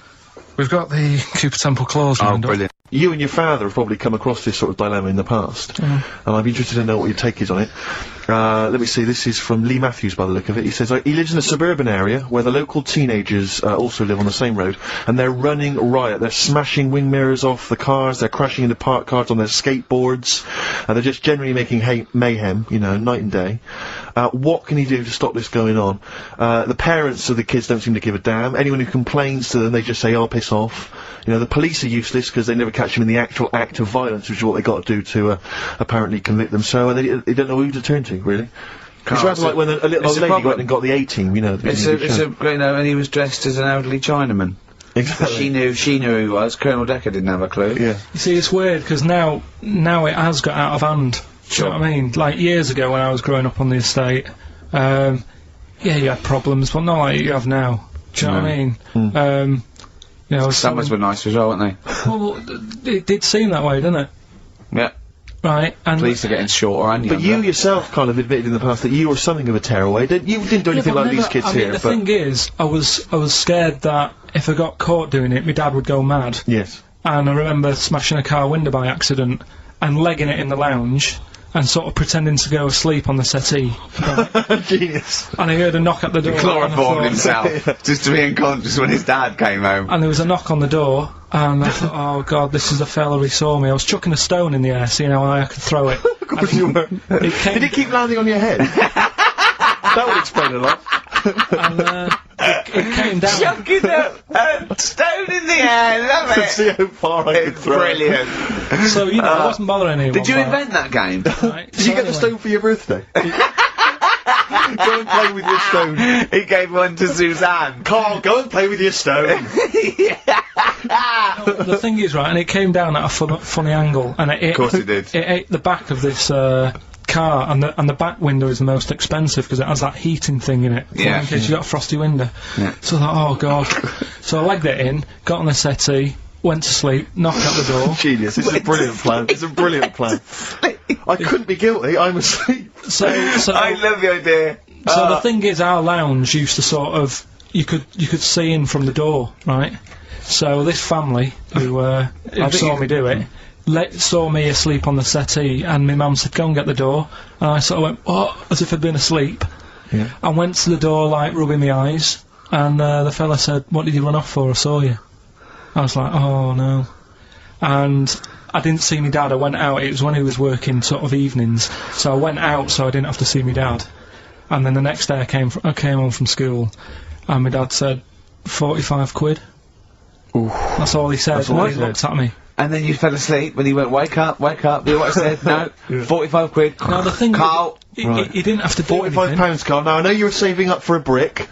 We've got the Cooper Temple Clause Oh, lined up. brilliant. You and your father have probably come across this sort of dilemma in the past, and I'd be interested to know what your take is on it. Let me see, this is from Lee Matthews by the look of it. He says, he lives in a suburban area where the local teenagers also live on the same road, and they're running riot. They're smashing wing mirrors off the cars, they're crashing into parked cars on their skateboards, and they're just generally making mayhem, you know, night and day. What can he do to stop this going on? The parents of the kids don't seem to give a damn. Anyone who complains to them, they just say, oh, piss off. You know, the police are useless because they never catch them in the actual act of violence, which is what they got to do to apparently convict them. So they don't know who to turn to, really. It's rather like when a little old lady went and got the A-team, you know. You know, and he was dressed as an elderly Chinaman. Exactly. She knew who he was. Colonel Decker didn't have a clue. Yeah. You see, it's weird, because now it has got out of hand. Sure. Do you know what I mean? Like, years ago when I was growing up on the estate, yeah, you had problems, but not like you have now. Do you know what I mean? You know, Summers were nice as well, weren't they? Well, it did seem that way, didn't it? Yeah. Right, and... Police are getting shorter and But younger. you yourself kind of admitted in the past that you were something of a tearaway. You didn't do anything like these kids here, the but... thing is, I was scared that if I got caught doing it, my dad would go mad. Yes. And I remember smashing a car window by accident and legging it in the lounge and sort of pretending to go asleep on the settee. Right. Genius. And I heard a knock at the door. Chloroformed himself, just to be unconscious when his dad came home. And there was a knock on the door, and I thought, oh god, this is the fella who saw me. I was chucking a stone in the air, seeing how high I could throw it. Of course you were. Did it keep landing on your head? That would explain a lot. And it came down. Chucking a stone in the air, love it! See how far I could throw it. Brilliant. So, you know, I wasn't bothering anyone. Did you by invent that game? Right? Did you get the stone for your birthday? Go and play with your stone. He gave one to Suzanne. Carl, go and play with your stone. The thing is, right, and it came down at a funny angle, and Of course it did. It ate the back of this car, and the back window is the most expensive because it has that heating thing in it. Yeah. In case you got a frosty window. Yeah. So I thought, oh god. So I legged it in, got on the settee, went to sleep, knocked at the door. Genius. This is a brilliant plan. It's a brilliant plan. I couldn't be guilty. I'm asleep. So I love the idea. So the thing is, our lounge used to sort of you could see in from the door, right? So this family who saw me do it saw me asleep on the settee, and my mum said, "Go and get the door." And I sort of went, "What?" as if I'd been asleep. Yeah. I went to the door, like rubbing my eyes, and the fella said, "What did you run off for? I saw you." I was like, "Oh no," and I didn't see my dad. I went out. It was when he was working sort of evenings, so I went out so I didn't have to see my dad. And then the next day I came home from school, and my dad said, 45 quid. Ooh. That's all he said. That's all And he he looked at me. And then you fell asleep when he went, wake up, wake up. You know what I said? No, 45 quid. Now the thing, Carl. he didn't have to do £45, anything. Carl. Now I know you were saving up for a brick,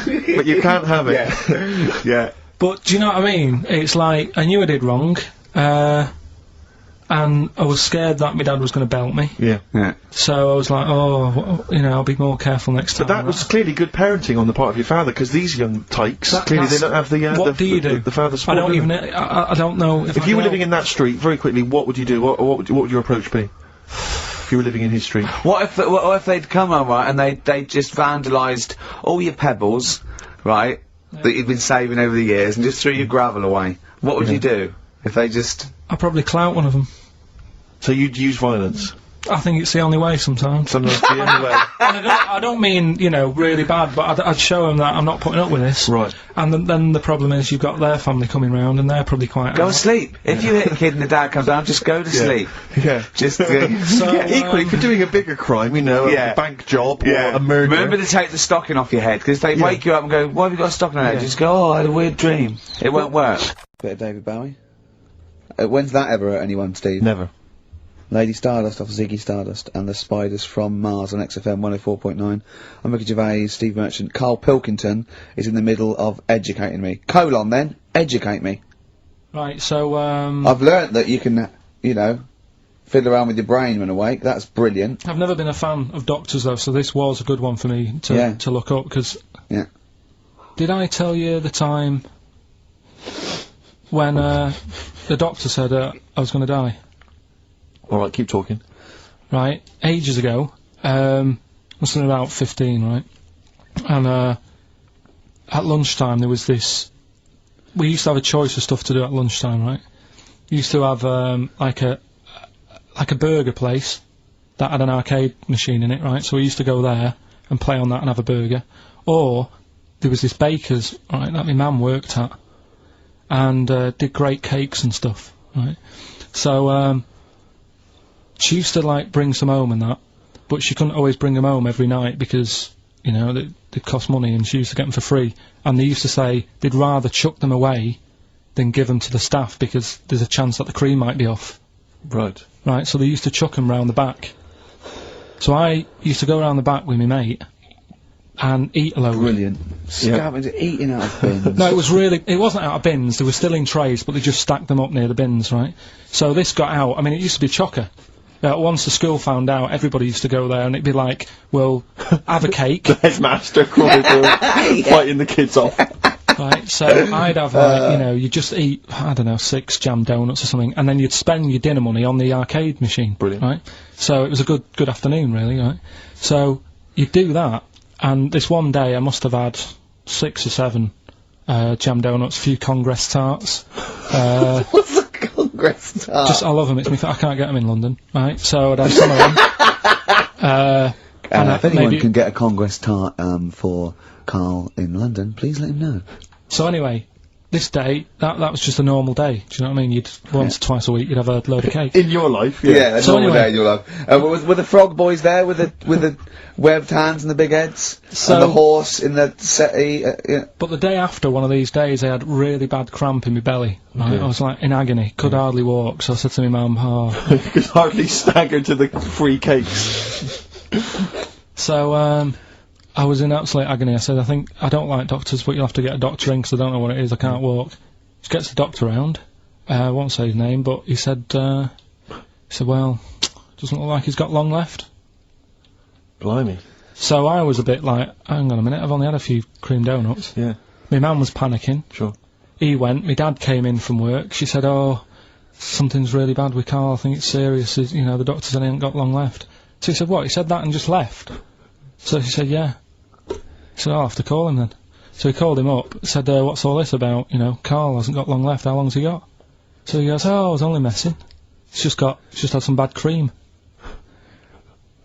but you can't have it. Yeah. But do you know what I mean? It's like, I knew I did wrong, and I was scared that my dad was going to belt me. Yeah. Yeah. So I was like, oh, you know, I'll be more careful next time. But that was clearly good parenting on the part of your father, because these young tykes, clearly they don't have the What do you do? the father I support. don't do even. they? I don't know If you were living in that street, very quickly, what would you do? What would your approach be? If you were living in his street? What if they'd come home, right, and they just vandalised all your pebbles, right, that you'd been saving over the years, and just threw your gravel away? What would you do if they just... I'd probably clout one of them. So you'd use violence? I think it's the only way sometimes. Sometimes the only way. And I don't mean, you know, really bad, but I'd show them that I'm not putting up with this. Right. And then the problem is you've got their family coming round, and they're probably quite... Go and sleep. If you hit a kid and the dad comes down, just go to sleep. Yeah. Just... Equally, for doing a bigger crime, you know, Yeah. a bank job or a murder. Remember to take the stocking off your head, because they wake you up and go, why have you got a stocking on your head? Just go, oh, I had a weird dream. It won't work. Bit of David Bowie. When's that ever hurt anyone, Steve? Never. Lady Stardust off Ziggy Stardust and the Spiders from Mars on XFM 104.9. I'm Ricky Gervais, Steve Merchant. Karl Pilkington is in the middle of educating me. Then, educate me. Right, so, I've learnt that you can, you know, fiddle around with your brain when awake. That's brilliant. I've never been a fan of doctors, though, so this was a good one for me to look up, because... Yeah. Did I tell you the time when the doctor said I was going to die? Alright, keep talking. Right, ages ago, must have been about 15, right? And at lunchtime there was this... We used to have a choice of stuff to do at lunchtime, right? We used to have like a burger place that had an arcade machine in it, right? So we used to go there and play on that and have a burger. Or there was this baker's, right, that my mum worked at, and did great cakes and stuff, right? So she used to like bring some home and that, but she couldn't always bring them home every night because, you know, they'd cost money, and she used to get them for free. And they used to say they'd rather chuck them away than give them to the staff because there's a chance that the cream might be off. Right. Right, so they used to chuck them round the back. So I used to go round the back with my mate and eat a load. Brilliant. Scavenging, eating out of bins. No, it wasn't out of bins, they were still in trays, but they just stacked them up near the bins, right? So this got out, I mean, it used to be chocker. Once the school found out, everybody used to go there, and it'd be like, well, have a cake. Headmaster crawling through, fighting the kids off. Right, so I'd have, like, you know, you just eat, I don't know, 6 jam donuts or something, and then you'd spend your dinner money on the arcade machine. Brilliant. Right? So it was a good afternoon, really, right? So you'd do that, and this one day I must have had 6 or 7 jam donuts, a few Congress tarts. What's a Congress tart? I love them, I can't get them in London, right? So I'd have some of them. If anyone can get a Congress tart for Karl in London, please let him know. So anyway, this day, that was just a normal day. Do you know what I mean? You'd once or twice a week, you'd have a load of cake. In your life, Yeah, that's So normal anyway- day in your life. Were the frog boys there with the webbed hands and the big heads? So- and the horse in the settee? Yeah. But the day after one of these days, I had really bad cramp in my belly. Right? I was like in agony, could hardly walk. So I said to my mum, "Oh." You could hardly stagger to the free cakes. So I was in absolute agony. I said, I don't like doctors, but you'll have to get a doctor in 'cause I don't know what it is. I can't walk. She gets the doctor round. I won't say his name, but he said, well, doesn't look like he's got long left. Blimey. So I was a bit like, hang on a minute, I've only had a few cream donuts. Yeah. My mum was panicking. Sure. He went. My dad came in from work. She said, "Oh, something's really bad with Carl. I think it's serious. The doctor said he ain't got long left." So he said, "What?" He said that and just left. So she said, "Yeah." He said, "I'll have to call him then." So he called him up. Said, "What's all this about? Carl hasn't got long left. How long's he got?" So he goes, "Oh, I was only messing. He's just had some bad cream."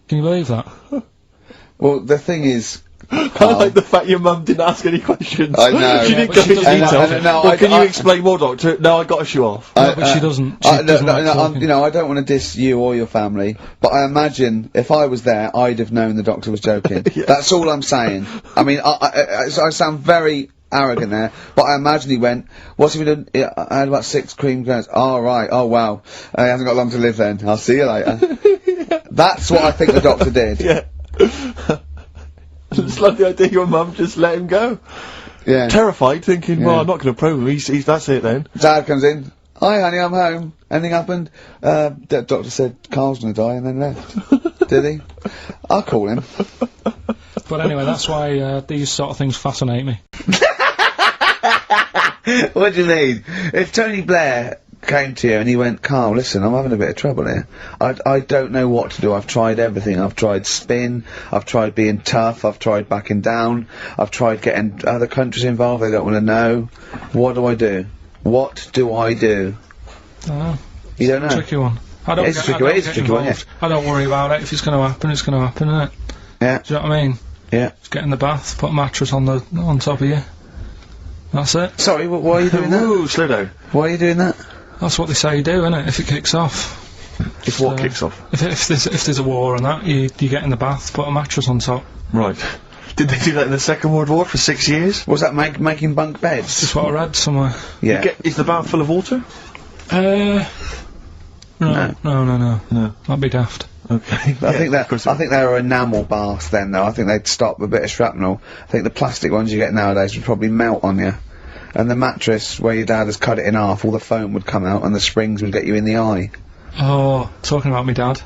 Can you believe that? Well, the thing is, I like the fact your mum didn't ask any questions. I know. She Yeah, didn't but go she into doesn't. detail. No, Well, can you I- explain more, Doctor? No, I got to show off. No, but she doesn't. She doesn't like talking. I don't want to diss you or your family, but I imagine if I was there, I'd have known the doctor was joking. Yeah. That's all I'm saying. I mean, I sound very arrogant there, but I imagine he went, "What's he been doing? Yeah, I had about 6 cream granules. Oh, right. Oh, wow. He hasn't got long to live then. I'll see you later." That's what I think the doctor did. Yeah. Just like the idea your mum just let him go. Yeah. Terrified, thinking, Yeah. well, I'm not going to probe him. He's that's it then. Dad comes in. "Hi, honey, I'm home. Anything happened?" The doctor said Carl's gonna die, and then left. Did he? I'll call him. But anyway, that's why these sort of things fascinate me. What do you mean? If Tony Blair came to you and he went, "Carl, listen, I'm having a bit of trouble here. I don't know what to do. I've tried everything. I've tried spin, I've tried being tough, I've tried backing down, I've tried getting other countries involved, they don't want to know. What do I do? What do I do?" You don't know? Tricky one. I don't It is a get, tricky I one, don't it is a get tricky one, involved. I don't worry about it. If it's going to happen, it's going to happen, innit? Yeah, Do you know what I mean? yeah. Just get in the bath, put a mattress on top of you. That's it. Sorry, why are you doing that? Ooh, slow down. Why are you doing that? That's what they say you do, innit? If it kicks off. If what So- kicks off? If there's a war and that, you get in the bath, put a mattress on top. Right. Did they do that in the Second World War for 6 years? Was that making bunk beds? That's what I read somewhere. Yeah. Is the bath full of water? No. No. No. That'd be daft. Okay. I think they were enamel baths then, though. I think they'd stop a bit of shrapnel. I think the plastic ones you get nowadays would probably melt on you. And the mattress, where your dad has cut it in half, all the foam would come out and the springs would get you in the eye. Oh, talking about me dad.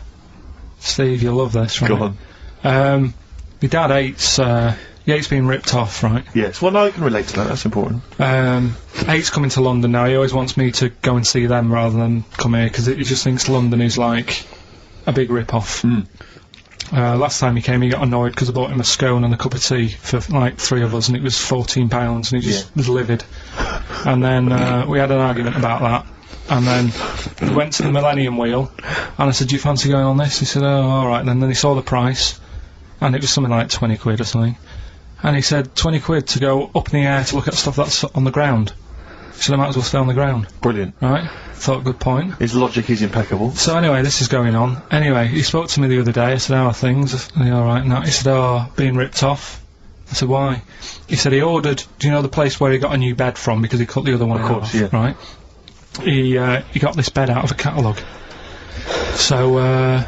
Steve, you'll love this, right? Go on. My dad hates being ripped off, right? Yes. Well, no, I can relate to that. That's important. Hates coming to London now. He always wants me to go and see them rather than come here, because he just thinks London is like a big rip-off. Last time he came, he got annoyed because I bought him a scone and a cup of tea for like 3 of us, and it was £14, and he just was livid. And then we had an argument about that, and then he went to the Millennium Wheel, and I said, "Do you fancy going on this?" He said, "Oh, alright." And then he saw the price, and it was something like 20 quid or something, and he said, 20 quid to go up in the air to look at stuff that's on the ground. He said, "I might as well stay on the ground." Brilliant. Right? Thought, good point. His logic is impeccable. So anyway, this is going on. Anyway, he spoke to me the other day. I said, "How are things?" Are you alright now? He said, "Oh, being ripped off." I said, "Why?" He said he ordered, do you know the place where he got a new bed from, because he cut the other one Of course, off, yeah. right? He got this bed out of a catalogue. So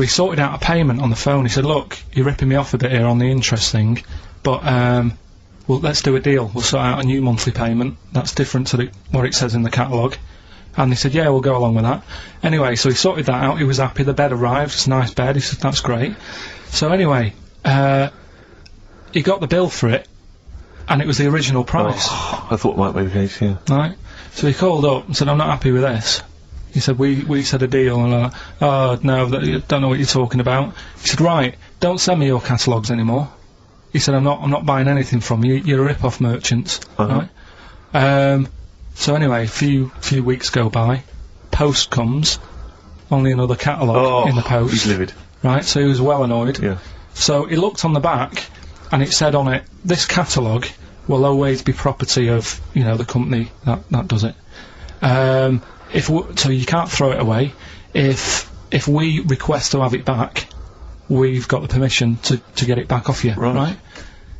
he sorted out a payment on the phone. He said, "Look, you're ripping me off a bit here on the interest thing, but well, let's do a deal. We'll sort out a new monthly payment that's different to what it says in the catalogue." And he said, "Yeah, we'll go along with that." Anyway, so he sorted that out. He was happy. The bed arrived. It's a nice bed. He said, "That's great." So anyway, he got the bill for it, and it was the original price. Oh, I thought it might be the case, yeah. Right? So he called up and said, "I'm not happy with this." He said, we said a deal, and I'm like, "Oh, no, don't know what you're talking about." He said, "Right, don't send me your catalogues anymore." He said, I'm not buying anything from you. You're a rip-off merchant." Right? So anyway, a few weeks go by, post comes, only another catalogue in the post. He's livid. Right, so he was well annoyed. Yeah. So he looked on the back, and it said on it, "This catalogue will always be property of, you know, the company that does it. So you can't throw it away. If we request to have it back, we've got the permission to get it back off you, right?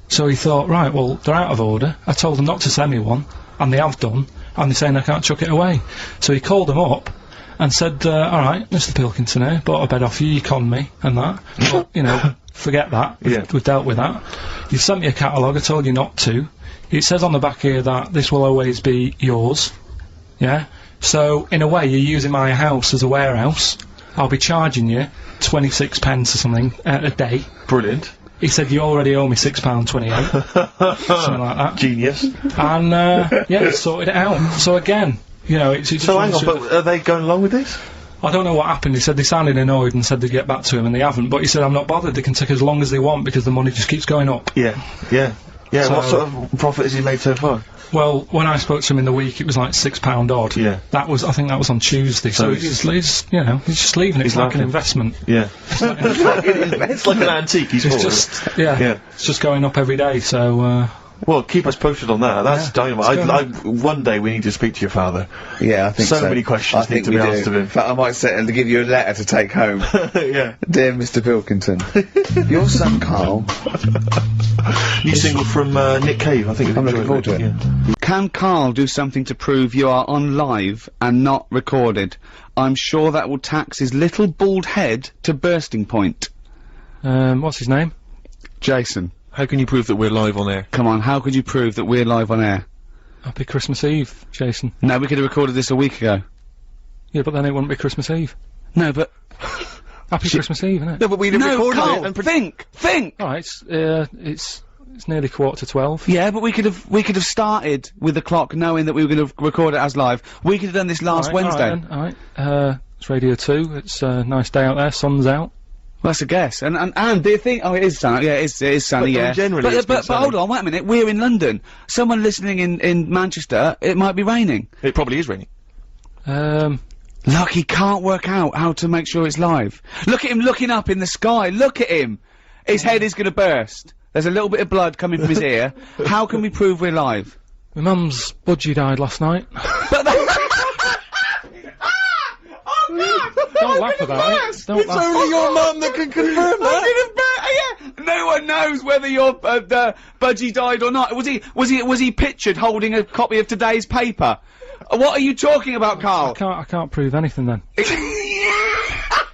So he thought, right, well, they're out of order. I told them not to send me one, and they have done, and they're saying I can't chuck it away. So he called them up and said, all right, Mr. Pilkington here, bought a bed off you, you conned me, and that. But, you know, forget that. We've dealt with that. You've sent me a catalogue, I told you not to. It says on the back here that this will always be yours. Yeah? So, in a way, you're using my house as a warehouse. I'll be charging you 26 pence or something a day. Brilliant. He said, you already owe me £6.28. Something like that. Genius. And, yeah, sorted it out. So again, you know, it's just... So hang on, but are they going along with this? I don't know what happened. He said they sounded annoyed and said they'd get back to him, and they haven't. But he said, I'm not bothered. They can take as long as they want because the money just keeps going up. Yeah, yeah. Yeah, So- what sort of profit has he made so far? Well, when I spoke to him in the week, it was like £6 odd. Yeah. I think that was on Tuesday. So he's you know, he's just leaving it. It's like an investment. Yeah. It's like an antique, he's It's bought. just, yeah, Yeah. it's just going up every day. So, Well, keep us posted on that. That's Yeah, dynamite. One day we need to speak to your father. Yeah, I think so. So many questions I think need to be we asked do. of him. In fact, I might set and give you a letter to take home. Yeah. Dear Mr. Pilkington, your son Carl. New single from Nick Cave, I think. I'm looking forward to it. Yeah. Can Carl do something to prove you are on live and not recorded? I'm sure that will tax his little bald head to bursting point. what's his name? Jason, How can you prove that we're live on air? come on, how could you prove that we're live on air? Happy Christmas Eve, Jason. No, we could have recorded this a week ago. Yeah, but then it wouldn't be Christmas Eve. No, but... Happy Christmas Eve, isn't it? No, but we'd have No, recorded Carl, it and think! Alright, it's nearly 11:45. Yeah, but we could have started with the clock knowing that we were going to record it as live. We could have done this last Wednesday. Alright, it's Radio 2, it's a nice day out there, sun's out. Well, that's a guess. And do you think? Oh, it is sunny. Yeah, it is sunny. But, Yeah. generally it's been but sunny. hold on, wait a minute. We're in London. Someone listening in Manchester, it might be raining. It probably is raining. Look, he can't work out how to make sure it's live. Look at him looking up in the sky. Look at him. His head is going to burst. There's a little bit of blood coming from his ear. How can we prove we're live? My mum's budgie died last night. But Don't laugh about it. Don't laugh. only your mum that can confirm Yeah. No one knows whether your budgie died or not. Was he pictured holding a copy of today's paper? What are you talking about, Carl? I can't prove anything then.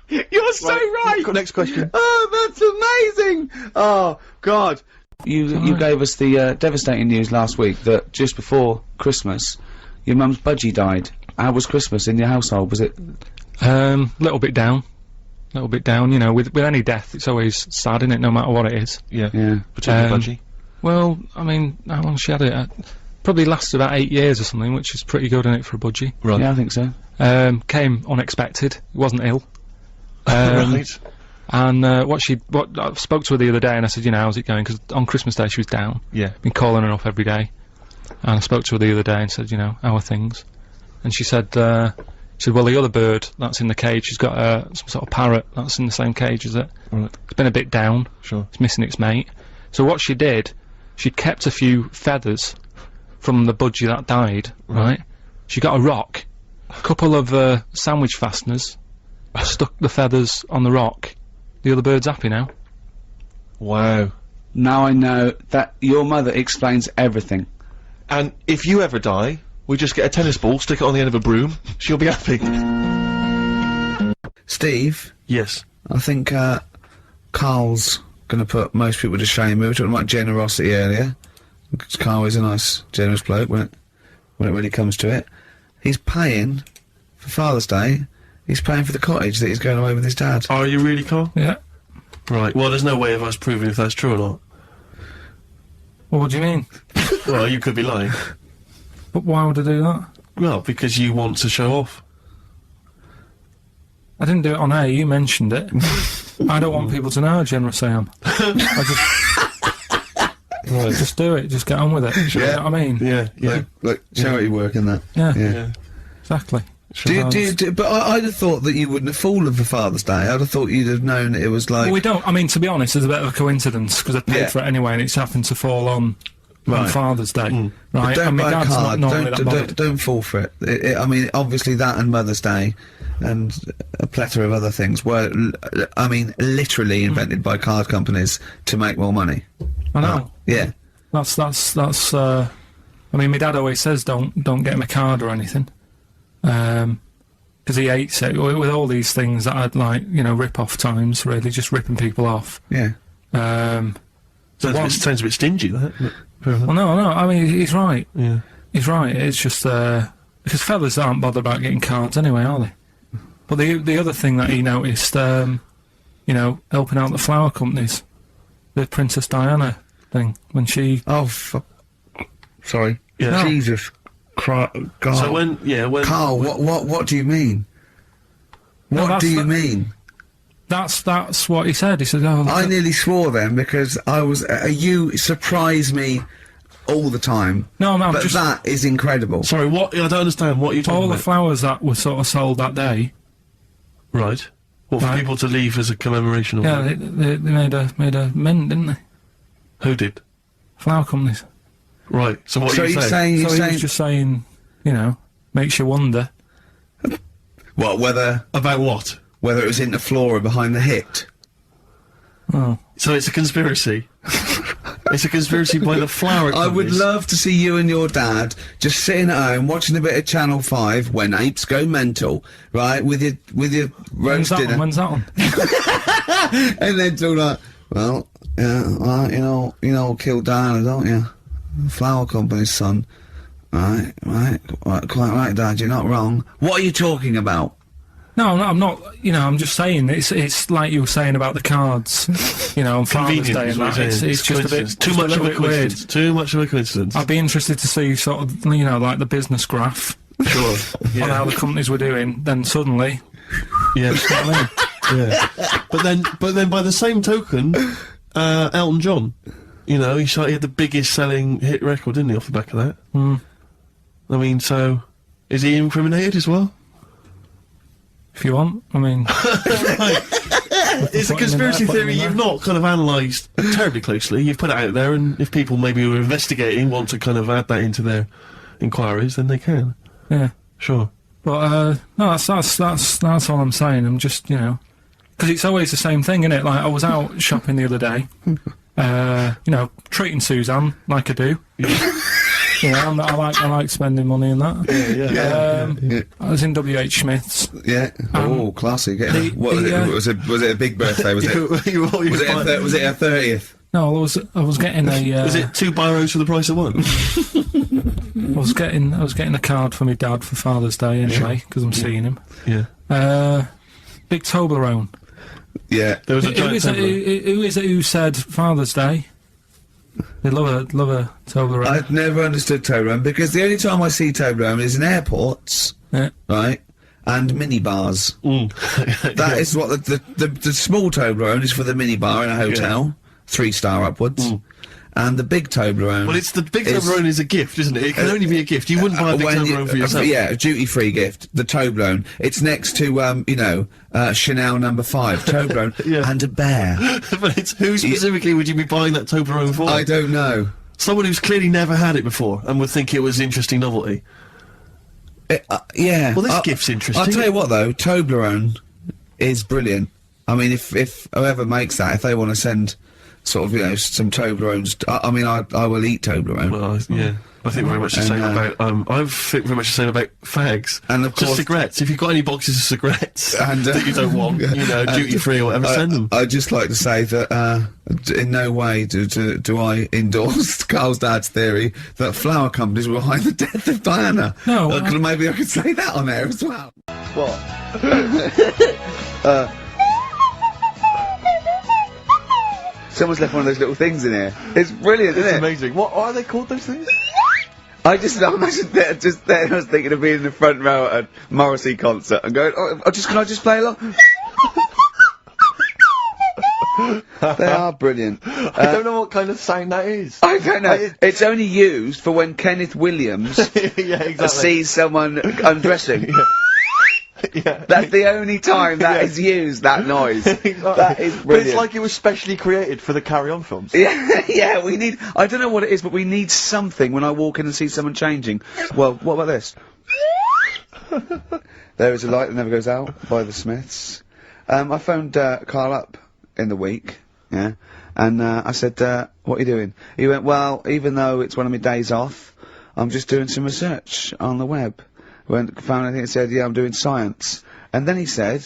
You're so right. Next question. Oh, that's amazing. Oh God. You gave us the devastating news last week that just before Christmas, your mum's budgie died. How was Christmas in your household? Was it? Little bit down. You know, with any death, it's always sad, isn't it? No matter what it is. Yeah. Yeah. Particularly budgie. Well, I mean, how long she had it? Probably lasted about 8 years or something, which is pretty good, isn't it, for a budgie? Right. Yeah, I think so. Came unexpected. Wasn't ill. Right. And I spoke to her the other day, and I said, you know, how's it going? Because on Christmas Day she was down. Yeah. Been calling her up every day. And I spoke to her the other day and said, you know, how are things? And she said, well, the other bird that's in the cage, she's got some sort of parrot that's in the same cage as it. Right. It's been a bit down. Sure. It's missing its mate. So what she did, she kept a few feathers from the budgie that died, right? She got a rock, a couple of sandwich fasteners, stuck the feathers on the rock. The other bird's happy now. Wow. Now I know that your mother explains everything. And if you ever die, we just get a tennis ball, stick it on the end of a broom, she'll be happy. Steve, Yes. I think Carl's going to put most people to shame. We were talking about generosity earlier. 'Cause Carl is a nice, generous bloke when it really comes to it. He's paying for Father's Day. He's paying for the cottage that he's going away with his dad. Are you really, Carl? Yeah. Right. Well, there's no way of us proving if that's true or not. Well, what do you mean? Well, you could be lying. But why would I do that? Well, because you want to show off. I didn't do it on air, you mentioned it. I don't want people to know how generous I am. Just do it, just get on with it. You know what I mean? Yeah, yeah. Look, charity work in that. Yeah, Yeah. exactly. But I'd have thought that you wouldn't have fallen for Father's Day. I'd have thought you'd have known that it was like... Well, we don't, I mean, to be honest, it's a bit of a coincidence, because I paid Yeah. for it anyway, and it's happened to fall on on Father's Day, right? But don't and my buy a dad's card. not normally that bothered. Don't fall for it. I mean, obviously that and Mother's Day, and a plethora of other things were, I mean, literally invented by card companies to make more money. I know. Yeah. That's. I mean, my dad always says don't get him a card or anything, because he hates it with all these things that I'd like, you know, rip-off times. Really, just ripping people off. Yeah. Sounds a bit stingy, that. Well, no. I mean, he's right. Yeah. He's right. It's just because fellas aren't bothered about getting cards anyway, are they? But the other thing that he noticed, you know, helping out the flower companies, the Princess Diana thing when she. Oh, sorry. Yeah. No. Jesus Christ. God. So when Carl, what do you mean? No, What that's do you the- mean? That's what he said. He said, "Oh, I nearly swore then because I was. You surprise me all the time. no, I'm But just that is incredible. Sorry, what? I don't understand. What are you talking all the about? flowers that were sort of sold that day. Right. What, for Right. people to leave as a commemoration? Or Yeah, they made a mint, didn't they? Who did? Flower companies. Right. So what So are you you're saying? saying So he was just saying, you know, makes you wonder. what whether About what? it was in the floor or behind the hit? Oh, So it's a conspiracy. It's a conspiracy by the flower I would companies. love to see you and your dad just sitting at home watching a bit of Channel 5 when apes go mental, right? With your when's roast that dinner, on? When's that on? and then talk like, well, yeah, well, you know, kill Diana, don't you? Flower company's son, right, quite right, Dad. You're not wrong. What are you talking about? No, I'm not. You know, I'm just saying it's like you were saying about the cards. You know, on Father's Day and that. It's just a bit too much of a bit weird. coincidence. Too much of a coincidence. I'd be interested to see sort of, you know, like the business graph Sure. on how the companies were doing. Then suddenly, Yeah. you know what I mean? Yeah. But then by the same token, Elton John, you know, he had the biggest selling hit record, didn't he, off the back of that? Mm. I mean, so is he incriminated as well? If you want, I mean, It's a put him in conspiracy there, put him theory in you've there. not kind of analysed terribly closely. You've put it out there, and if people maybe who are investigating want to kind of add that into their inquiries, then they can. yeah. Sure. But no, that's all I'm saying. I'm just, you know, because it's always the same thing, isn't it? Like I was out shopping the other day, you know, treating Suzanne like I do. You know, I like spending money and that. Yeah. I was in WH Smith's. Yeah. Oh, classic. the- What was it? Was it a big birthday? Was it? Was it a 30th? No, I was getting a. Was it 2 biros for the price of one? I was getting a card for my dad for Father's Day anyway because I'm seeing him. Yeah. Big Toblerone. Yeah. There was a Who giant is it? Toblerone. Who is it who said Father's Day? They love a Toblerone. I've never understood Toblerone because the only time I see Toblerone is in airports, Yeah. right? And minibars. That is what the small Toblerone is for the minibar in a hotel, 3-star upwards. And the big Toblerone. Well, it's the big Toblerone is a gift, isn't it? It can only be a gift. You wouldn't buy a big Toblerone for yourself. Yeah, a duty-free gift. The Toblerone. It's next to you know, Chanel No. 5 Toblerone Yeah. and a bear. But it's who specifically would you be buying that Toblerone for? I don't know. Someone who's clearly never had it before and would think it was interesting novelty. Yeah. Well, this gift's interesting. I'll tell you what though, Toblerone is brilliant. I mean, if whoever makes that, if they want to send sort of, you know, some Toblerones, I mean, I will eat Toblerone. Well, yeah. I think very much the same about, I think very much the same about fags. And of Just course- cigarettes. If you've got any boxes of cigarettes And, that you don't want, you know, duty free or whatever, send them. I'd just like to say that in no way do I endorse Carl's dad's theory that flower companies were behind the death of Diana. No, Maybe I could say that on air as well. What? Someone's left one of those little things in here. It's brilliant, isn't it? amazing. What are they called, those things? I imagine that just then I was thinking of being in the front row at a Morrissey concert and going, can I just play along? They are brilliant. I don't know what kind of sound that is. I don't know. It's only used for when Kenneth Williams Yeah, exactly. sees someone undressing. Yeah. That's the only time that is used, that noise. That is But it's brilliant. like it was specially created for the Carry On films. Yeah, we need, I don't know what it is, but we need something when I walk in and see someone changing. Well, what about this? There is a light that never goes out by the Smiths. I phoned Carl up in the week, yeah, and I said, what are you doing? He went, well, even though it's one of my days off, I'm just doing some research on the web. Found anything that said, yeah, I'm doing science. And then he said,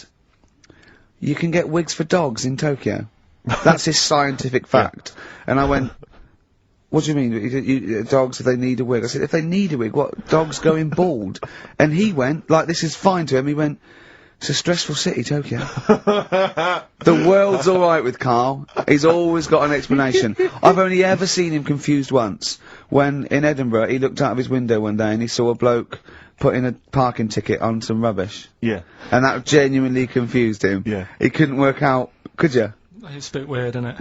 you can get wigs for dogs in Tokyo. That's his scientific fact. And I went, what do you mean? Dogs, if they need a wig? I said, if they need a wig, what? Dogs going bald? And he went, like, this is fine to him, he went, it's a stressful city, Tokyo. The world's alright with Carl. He's always got an explanation. I've only ever seen him confused once. When, in Edinburgh, he looked out of his window one day and he saw a bloke putting a parking ticket on some rubbish. Yeah. And that genuinely confused him. Yeah. He couldn't work out, could you? It's a bit weird, isn't it?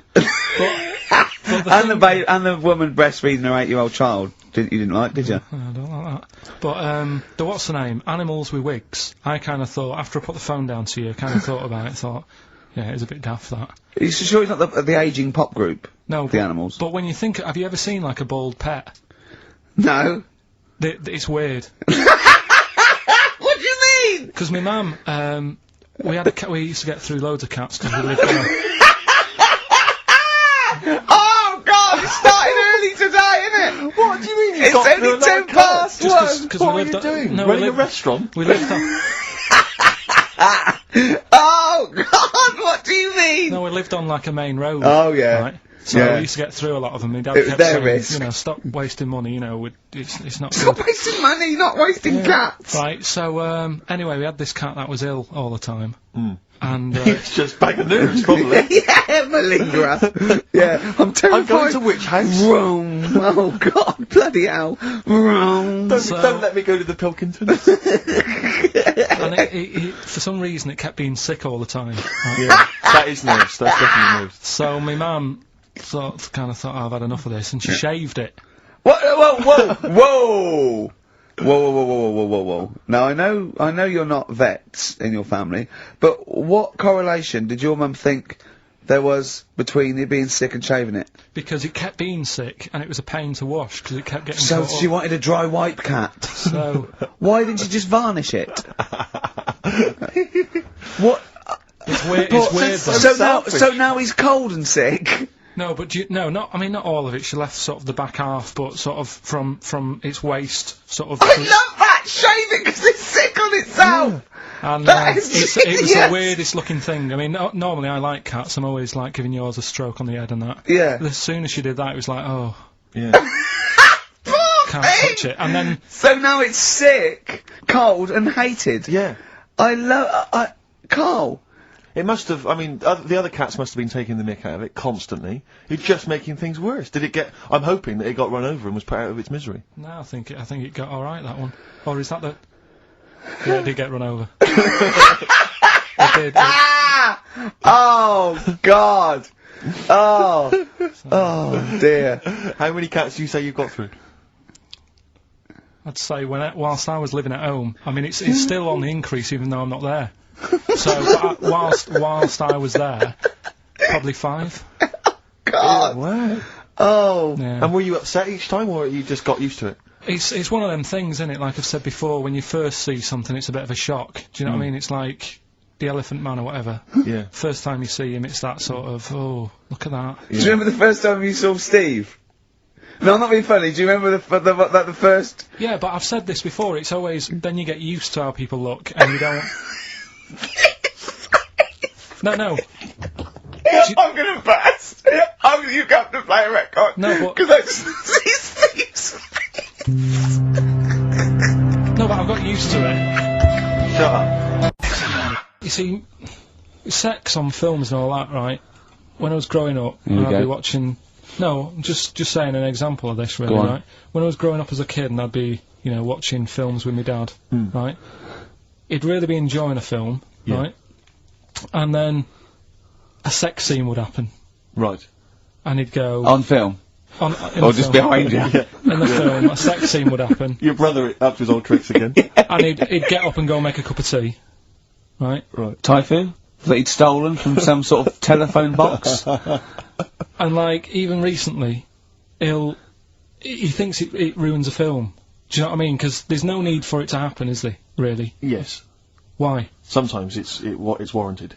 And the woman breastfeeding her 8-year-old child. You didn't like, did you? I don't like that. But, the what's the name? Animals with wigs. I kind of thought, after I put the phone down to you, I kind of thought about it, thought, yeah, it was a bit daft, that. Are you sure it's not the ageing pop group? No. The Animals? But when you think, have you ever seen, like, a bald pet? No. It's weird. What do you mean? Because my mum, we had a cat, we used to get through loads of cats because we lived there. Oh God! It's starting early today, isn't it? What do you mean? It's only 10 past one. Because What we are lived you doing? No, Running we a lived, restaurant? we lived on. Oh God! What do you mean? No, we lived on like a main road. Oh yeah. Right? So Yeah. we used to get through a lot of them. My dad It was kept their saying, risk. you know, stop wasting money. You know, it's not Stop good. wasting money, not wasting cats. Right. So anyway, we had this cat that was ill all the time, and It's just bag of nerves, probably. Yeah, malingerer. Yeah, I'm terrified. I'm going to which house? Rome. Oh God, bloody hell. Rome. Don't let me go to the Pilkingtons. and it, for some reason, it kept being sick all the time. Right? Yeah, that is nerves. That's definitely nerves. So my mum kind of thought, oh, I've had enough of this, and she shaved it. What? Whoa! Whoa! Whoa! Now I know you're not vets in your family, but what correlation did your mum think there was between you being sick and shaving it? Because it kept being sick, and it was a pain to wash because it kept getting. So caught she up. wanted a dry wipe cat. So Why didn't you just varnish it? What? it's weird. It's weird. Though. So now he's cold and sick. No, but not all of it. She left sort of the back half, but sort of from its waist, sort of. I love that! Shave it because it's sick on itself! And That is it was genius. the weirdest looking thing. I mean, normally I like cats. I'm always like giving yours a stroke on the head and that. Yeah. As soon as she did that, it was like, oh, Yeah. can't touch it. And then So now it's sick, cold, and hated. Yeah. I love. Carl. It must have, I mean, the other cats must have been taking the mick out of it constantly. It's just making things worse. Did it get, I'm hoping that it got run over and was put out of its misery. no, I think it got all right, that one. Or is that the? Yeah, it did get run over. It did. Ah! Oh God. Oh dear. How many cats do you say you've got through? I'd say whilst I was living at home, I mean, it's still on the increase even though I'm not there. So whilst I was there, probably 5. God. Wow. Oh. Yeah. And were you upset each time, or you just got used to it? It's one of them things, isn't it? Like I've said before, when you first see something, it's a bit of a shock. Do you know what I mean? It's like the Elephant Man or whatever. Yeah. First time you see him, it's that sort of, oh, look at that. Do you remember the first time you saw Steve? No, I'm not being funny. Do you remember the first? Yeah, but I've said this before. It's always then you get used to how people look, and you don't. No. I'm gonna burst. You have to play a record. No, but Because I just see Steve's face. no, but I've got used to it. Shut up. You see, sex on films and all that, right? When I was growing up, Here we I'd go. be watching. No, just saying an example of this, really, Go on. right? When I was growing up as a kid, and I'd be, watching films with my dad, right? He'd really be enjoying a film, Yeah. right? And then a sex scene would happen, Right. and he'd go On film. in Or the just film. behind you. In the film, a sex scene would happen, Your brother up to his old tricks again. and he'd get up and go make a cup of tea, right? Typhoon that he'd stolen from some sort of telephone box. And like even recently, he thinks it ruins a film. Do you know what I mean? Because there's no need for it to happen, is there? Really? Yes. Why? Sometimes it's warranted.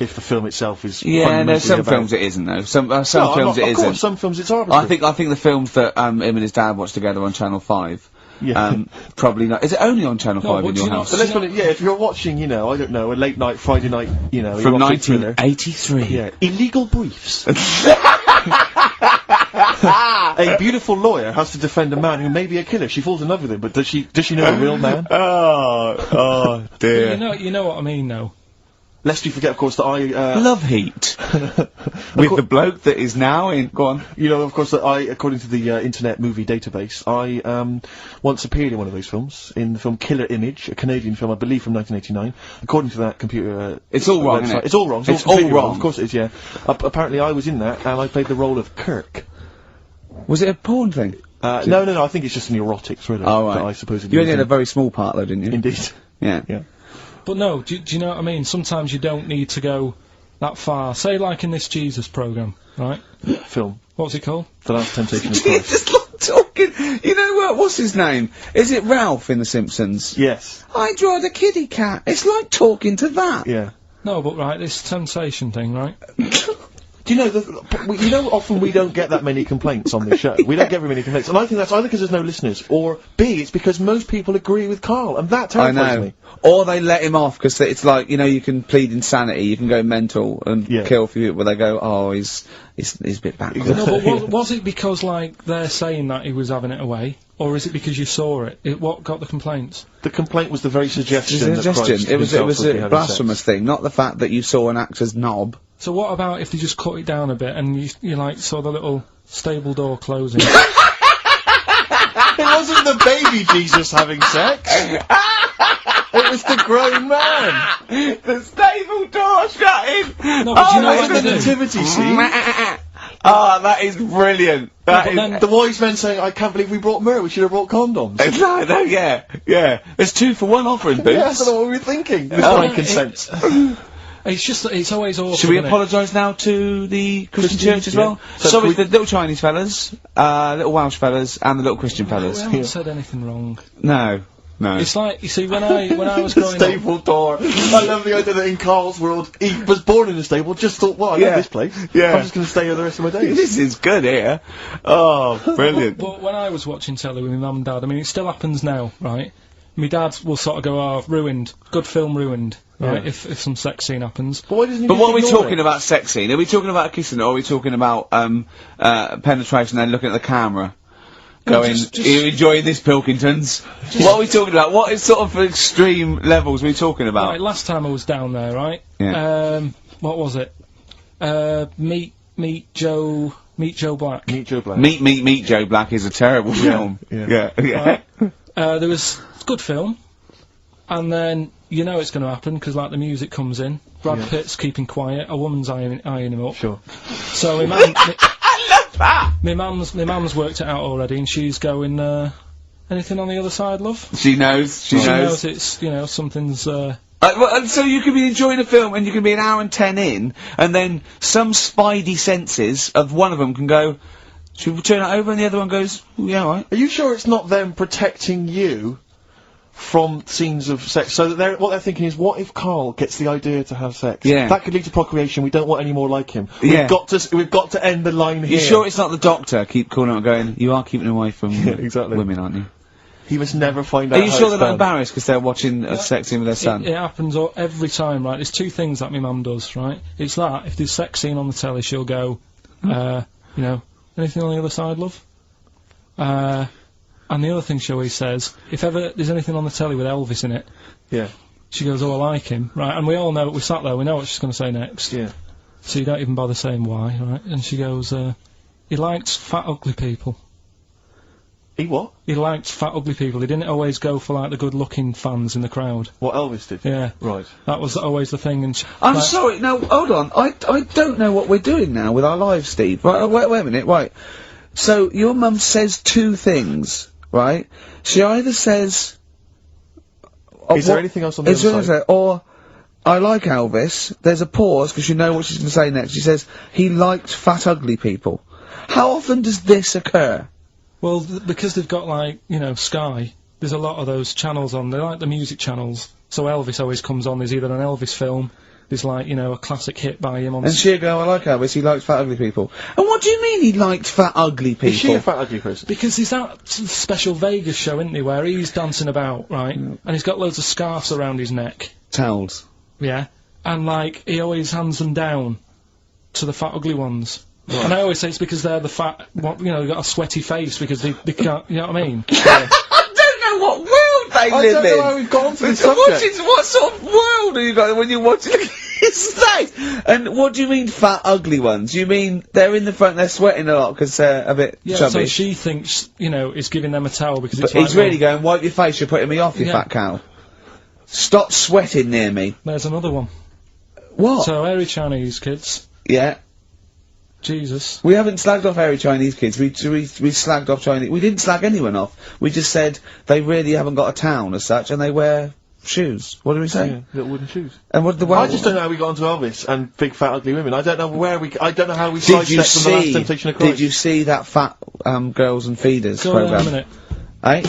If the film itself is some films it isn't though. Some films it isn't. Some films it's arbitrary. I think the films that him and his dad watched together on Channel 5. Probably not. Is it only on Channel 5 in your house? But let's put it, if you're watching, I don't know, a late night Friday night, from 1983. Yeah, Illegal Briefs. A beautiful lawyer has to defend a man who may be a killer. She falls in love with him, but does she know a real man? Oh dear. You know what I mean, though. Lest you forget, of course, that I Love Heat with the bloke that is now in. Go on. Of course, that I, according to the Internet Movie Database, I once appeared in one of those films in the film Killer Image, a Canadian film, I believe, from 1989. According to that computer, it's all wrong. Isn't it? It's all wrong. It's all wrong. Of course, it is. Yeah. Apparently, I was in that, and I played the role of Kirk. Was it a porn thing? No. I think it's just an erotic thriller. Oh, right. That I suppose you only had a very small part, though, didn't you? Indeed. Yeah. But no, do you know what I mean? Sometimes you don't need to go that far. Say, like in this Jesus programme, right? Film. What's it called? The Last Temptation of Christ. Just like talking. You know what? What's his name? Is it Ralph in The Simpsons? Yes. I draw a kitty cat. It's like talking to that. Yeah. No, but right, this temptation thing, right? Do you know, often we don't get that many complaints on this show. We don't get very many complaints. And I think that's either because there's no listeners, or B, it's because most people agree with Carl, and that terrifies me. Or they let him off, because it's like, you can plead insanity, you can go mental and kill a few people, but they go, oh, he's a bit backward. No, but was it because, like, they're saying that he was having it away? Or is it because you saw it? What got the complaints? The complaint was the very suggestion. It was a blasphemous thing, not the fact that you saw an actor's knob. So what about if they just cut it down a bit and you like saw the little stable door closing? It wasn't the baby Jesus having sex. It was the grown man. The stable door shutting. No, but do you know what the they do? nativity scene. Oh, that is brilliant. Then The wise men saying, I can't believe we brought myrrh, we should have brought condoms. No, yeah. There's 2 for 1 offering, Boots. Yeah, I don't know what we were thinking. With frankincense. It's just it's always awful. Should we isn't it? apologise now to the Christian church as well? So Sorry, the little Chinese fellas, little Welsh fellas, and the little Christian fellas. We haven't said anything wrong. No. It's like, you see, when I was growing up... Stable door. I love the idea that in Carl's world, he was born in a stable, just thought, well, I know this place. Yeah. I'm just going to stay here the rest of my days. This is good here. Oh, brilliant. But when I was watching telly with my mum and dad, I mean, it still happens now, right? My dad will sort of go, oh, ruined. Good film ruined. Right, if some sex scene happens. But why doesn't he But what are we ignore talking it? about sex scene? Are we talking about kissing, or are we talking about penetration and looking at the camera? Going, just- are you enjoying this, Pilkingtons? What are we talking about? What is sort of extreme levels are we talking about? Right, last time I was down there, right? Yeah. What was it? Meet Joe Black. Meet Joe Black. Meet Joe Black is a terrible film. yeah. Yeah. There was good film, and then you know it's going to happen because like the music comes in. Brad Pitt's keeping quiet. A woman's eyeing him up. Sure. So my mum, I love that! my mum's worked it out already, and she's going. Anything on the other side, love? She knows. She knows. It's something's. And so you could be enjoying a film and you can be an hour and 10 in, and then some spidey senses of one of them can go, should we turn it over? And the other one goes, oh, yeah, all right. Are you sure it's not them protecting you from scenes of sex? So that what they're thinking is, what if Carl gets the idea to have sex? Yeah. That could lead to procreation. We don't want any more like him. Yeah. We've got to end the line here. You sure it's not the doctor? Keep calling out and going, you are keeping away from exactly. women, aren't you? He must never find out. Are you how sure it's they're not done. embarrassed because they're watching a sex scene with their son? It happens every time, right? There's 2 things that my mum does, right? It's that, if there's sex scene on the telly, she'll go, anything on the other side, love? And the other thing she always says, if ever there's anything on the telly with Elvis in it, Yeah. she goes, oh, I like him, right? And we all know, we sat there, we know what she's going to say next. Yeah. So you don't even bother saying why, right? And she goes, he likes fat, ugly people. He what? He liked fat, ugly people. He didn't always go for, like, the good-looking fans in the crowd. What Elvis did? Yeah. Right. That was always the thing, and I'm sorry, no, hold on. I don't know what we're doing now with our lives, Steve. Right, wait a minute, right. So, your mum says 2 things, right? She either says... Is there anything else on the other side? Or I like Elvis. There's a pause because you know what she's going to say next. She says he liked fat, ugly people. How often does this occur? Well, because they've got, like, you know, Sky, there's a lot of those channels on. They like the music channels. So Elvis always comes on. There's either an Elvis film, there's, like, you know, a classic hit by him on... And she'll go, I like Elvis, he likes fat, ugly people. And what do you mean he liked fat, ugly people? Is she a fat, ugly person? Because there's that special Vegas show, isn't he, where he's dancing about, right? And he's got loads of scarves around his neck. Towels. Yeah. And, like, he always hands them down to the fat, ugly ones. Right. And I always say it's because they're the fat, you know, they've got a sweaty face because they can't, you know what I mean? Yeah. I don't know what world they live in! I don't know how we've got onto this subject. What sort of world are you got when you're watching his face? And what do you mean fat, ugly ones? You mean they're in the front, they're sweating a lot because they're a bit chubby? So she thinks, you know, it's giving them a towel because But it's like, he's really going, wipe your face, you're putting me off, you Yeah. fat cow. Stop sweating near me. There's another one. What? So, hairy Chinese kids. Yeah. Jesus. We haven't slagged off hairy Chinese kids. We slagged off Chinese. We didn't slag anyone off. We just said they really haven't got a town as such, and they wear shoes. What do we say? Yeah, little wooden shoes. And what the I just don't know how we got onto Elvis and big fat ugly women. I don't know where we. I don't know how we sidestepped from the Last Temptation of Christ. Did you see that fat girls and feeders Go on program? a minute. Eh?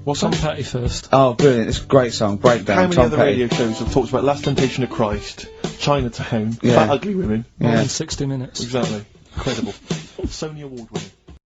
What's Tom Petty first? Oh, brilliant! It's a great song. Breakdown. How many Tom other Petty. radio shows have talked about Last Temptation of Christ, Chinatown, Yeah. fat ugly women? More Yeah. than 60 minutes. Exactly. Incredible. Sony Award winning.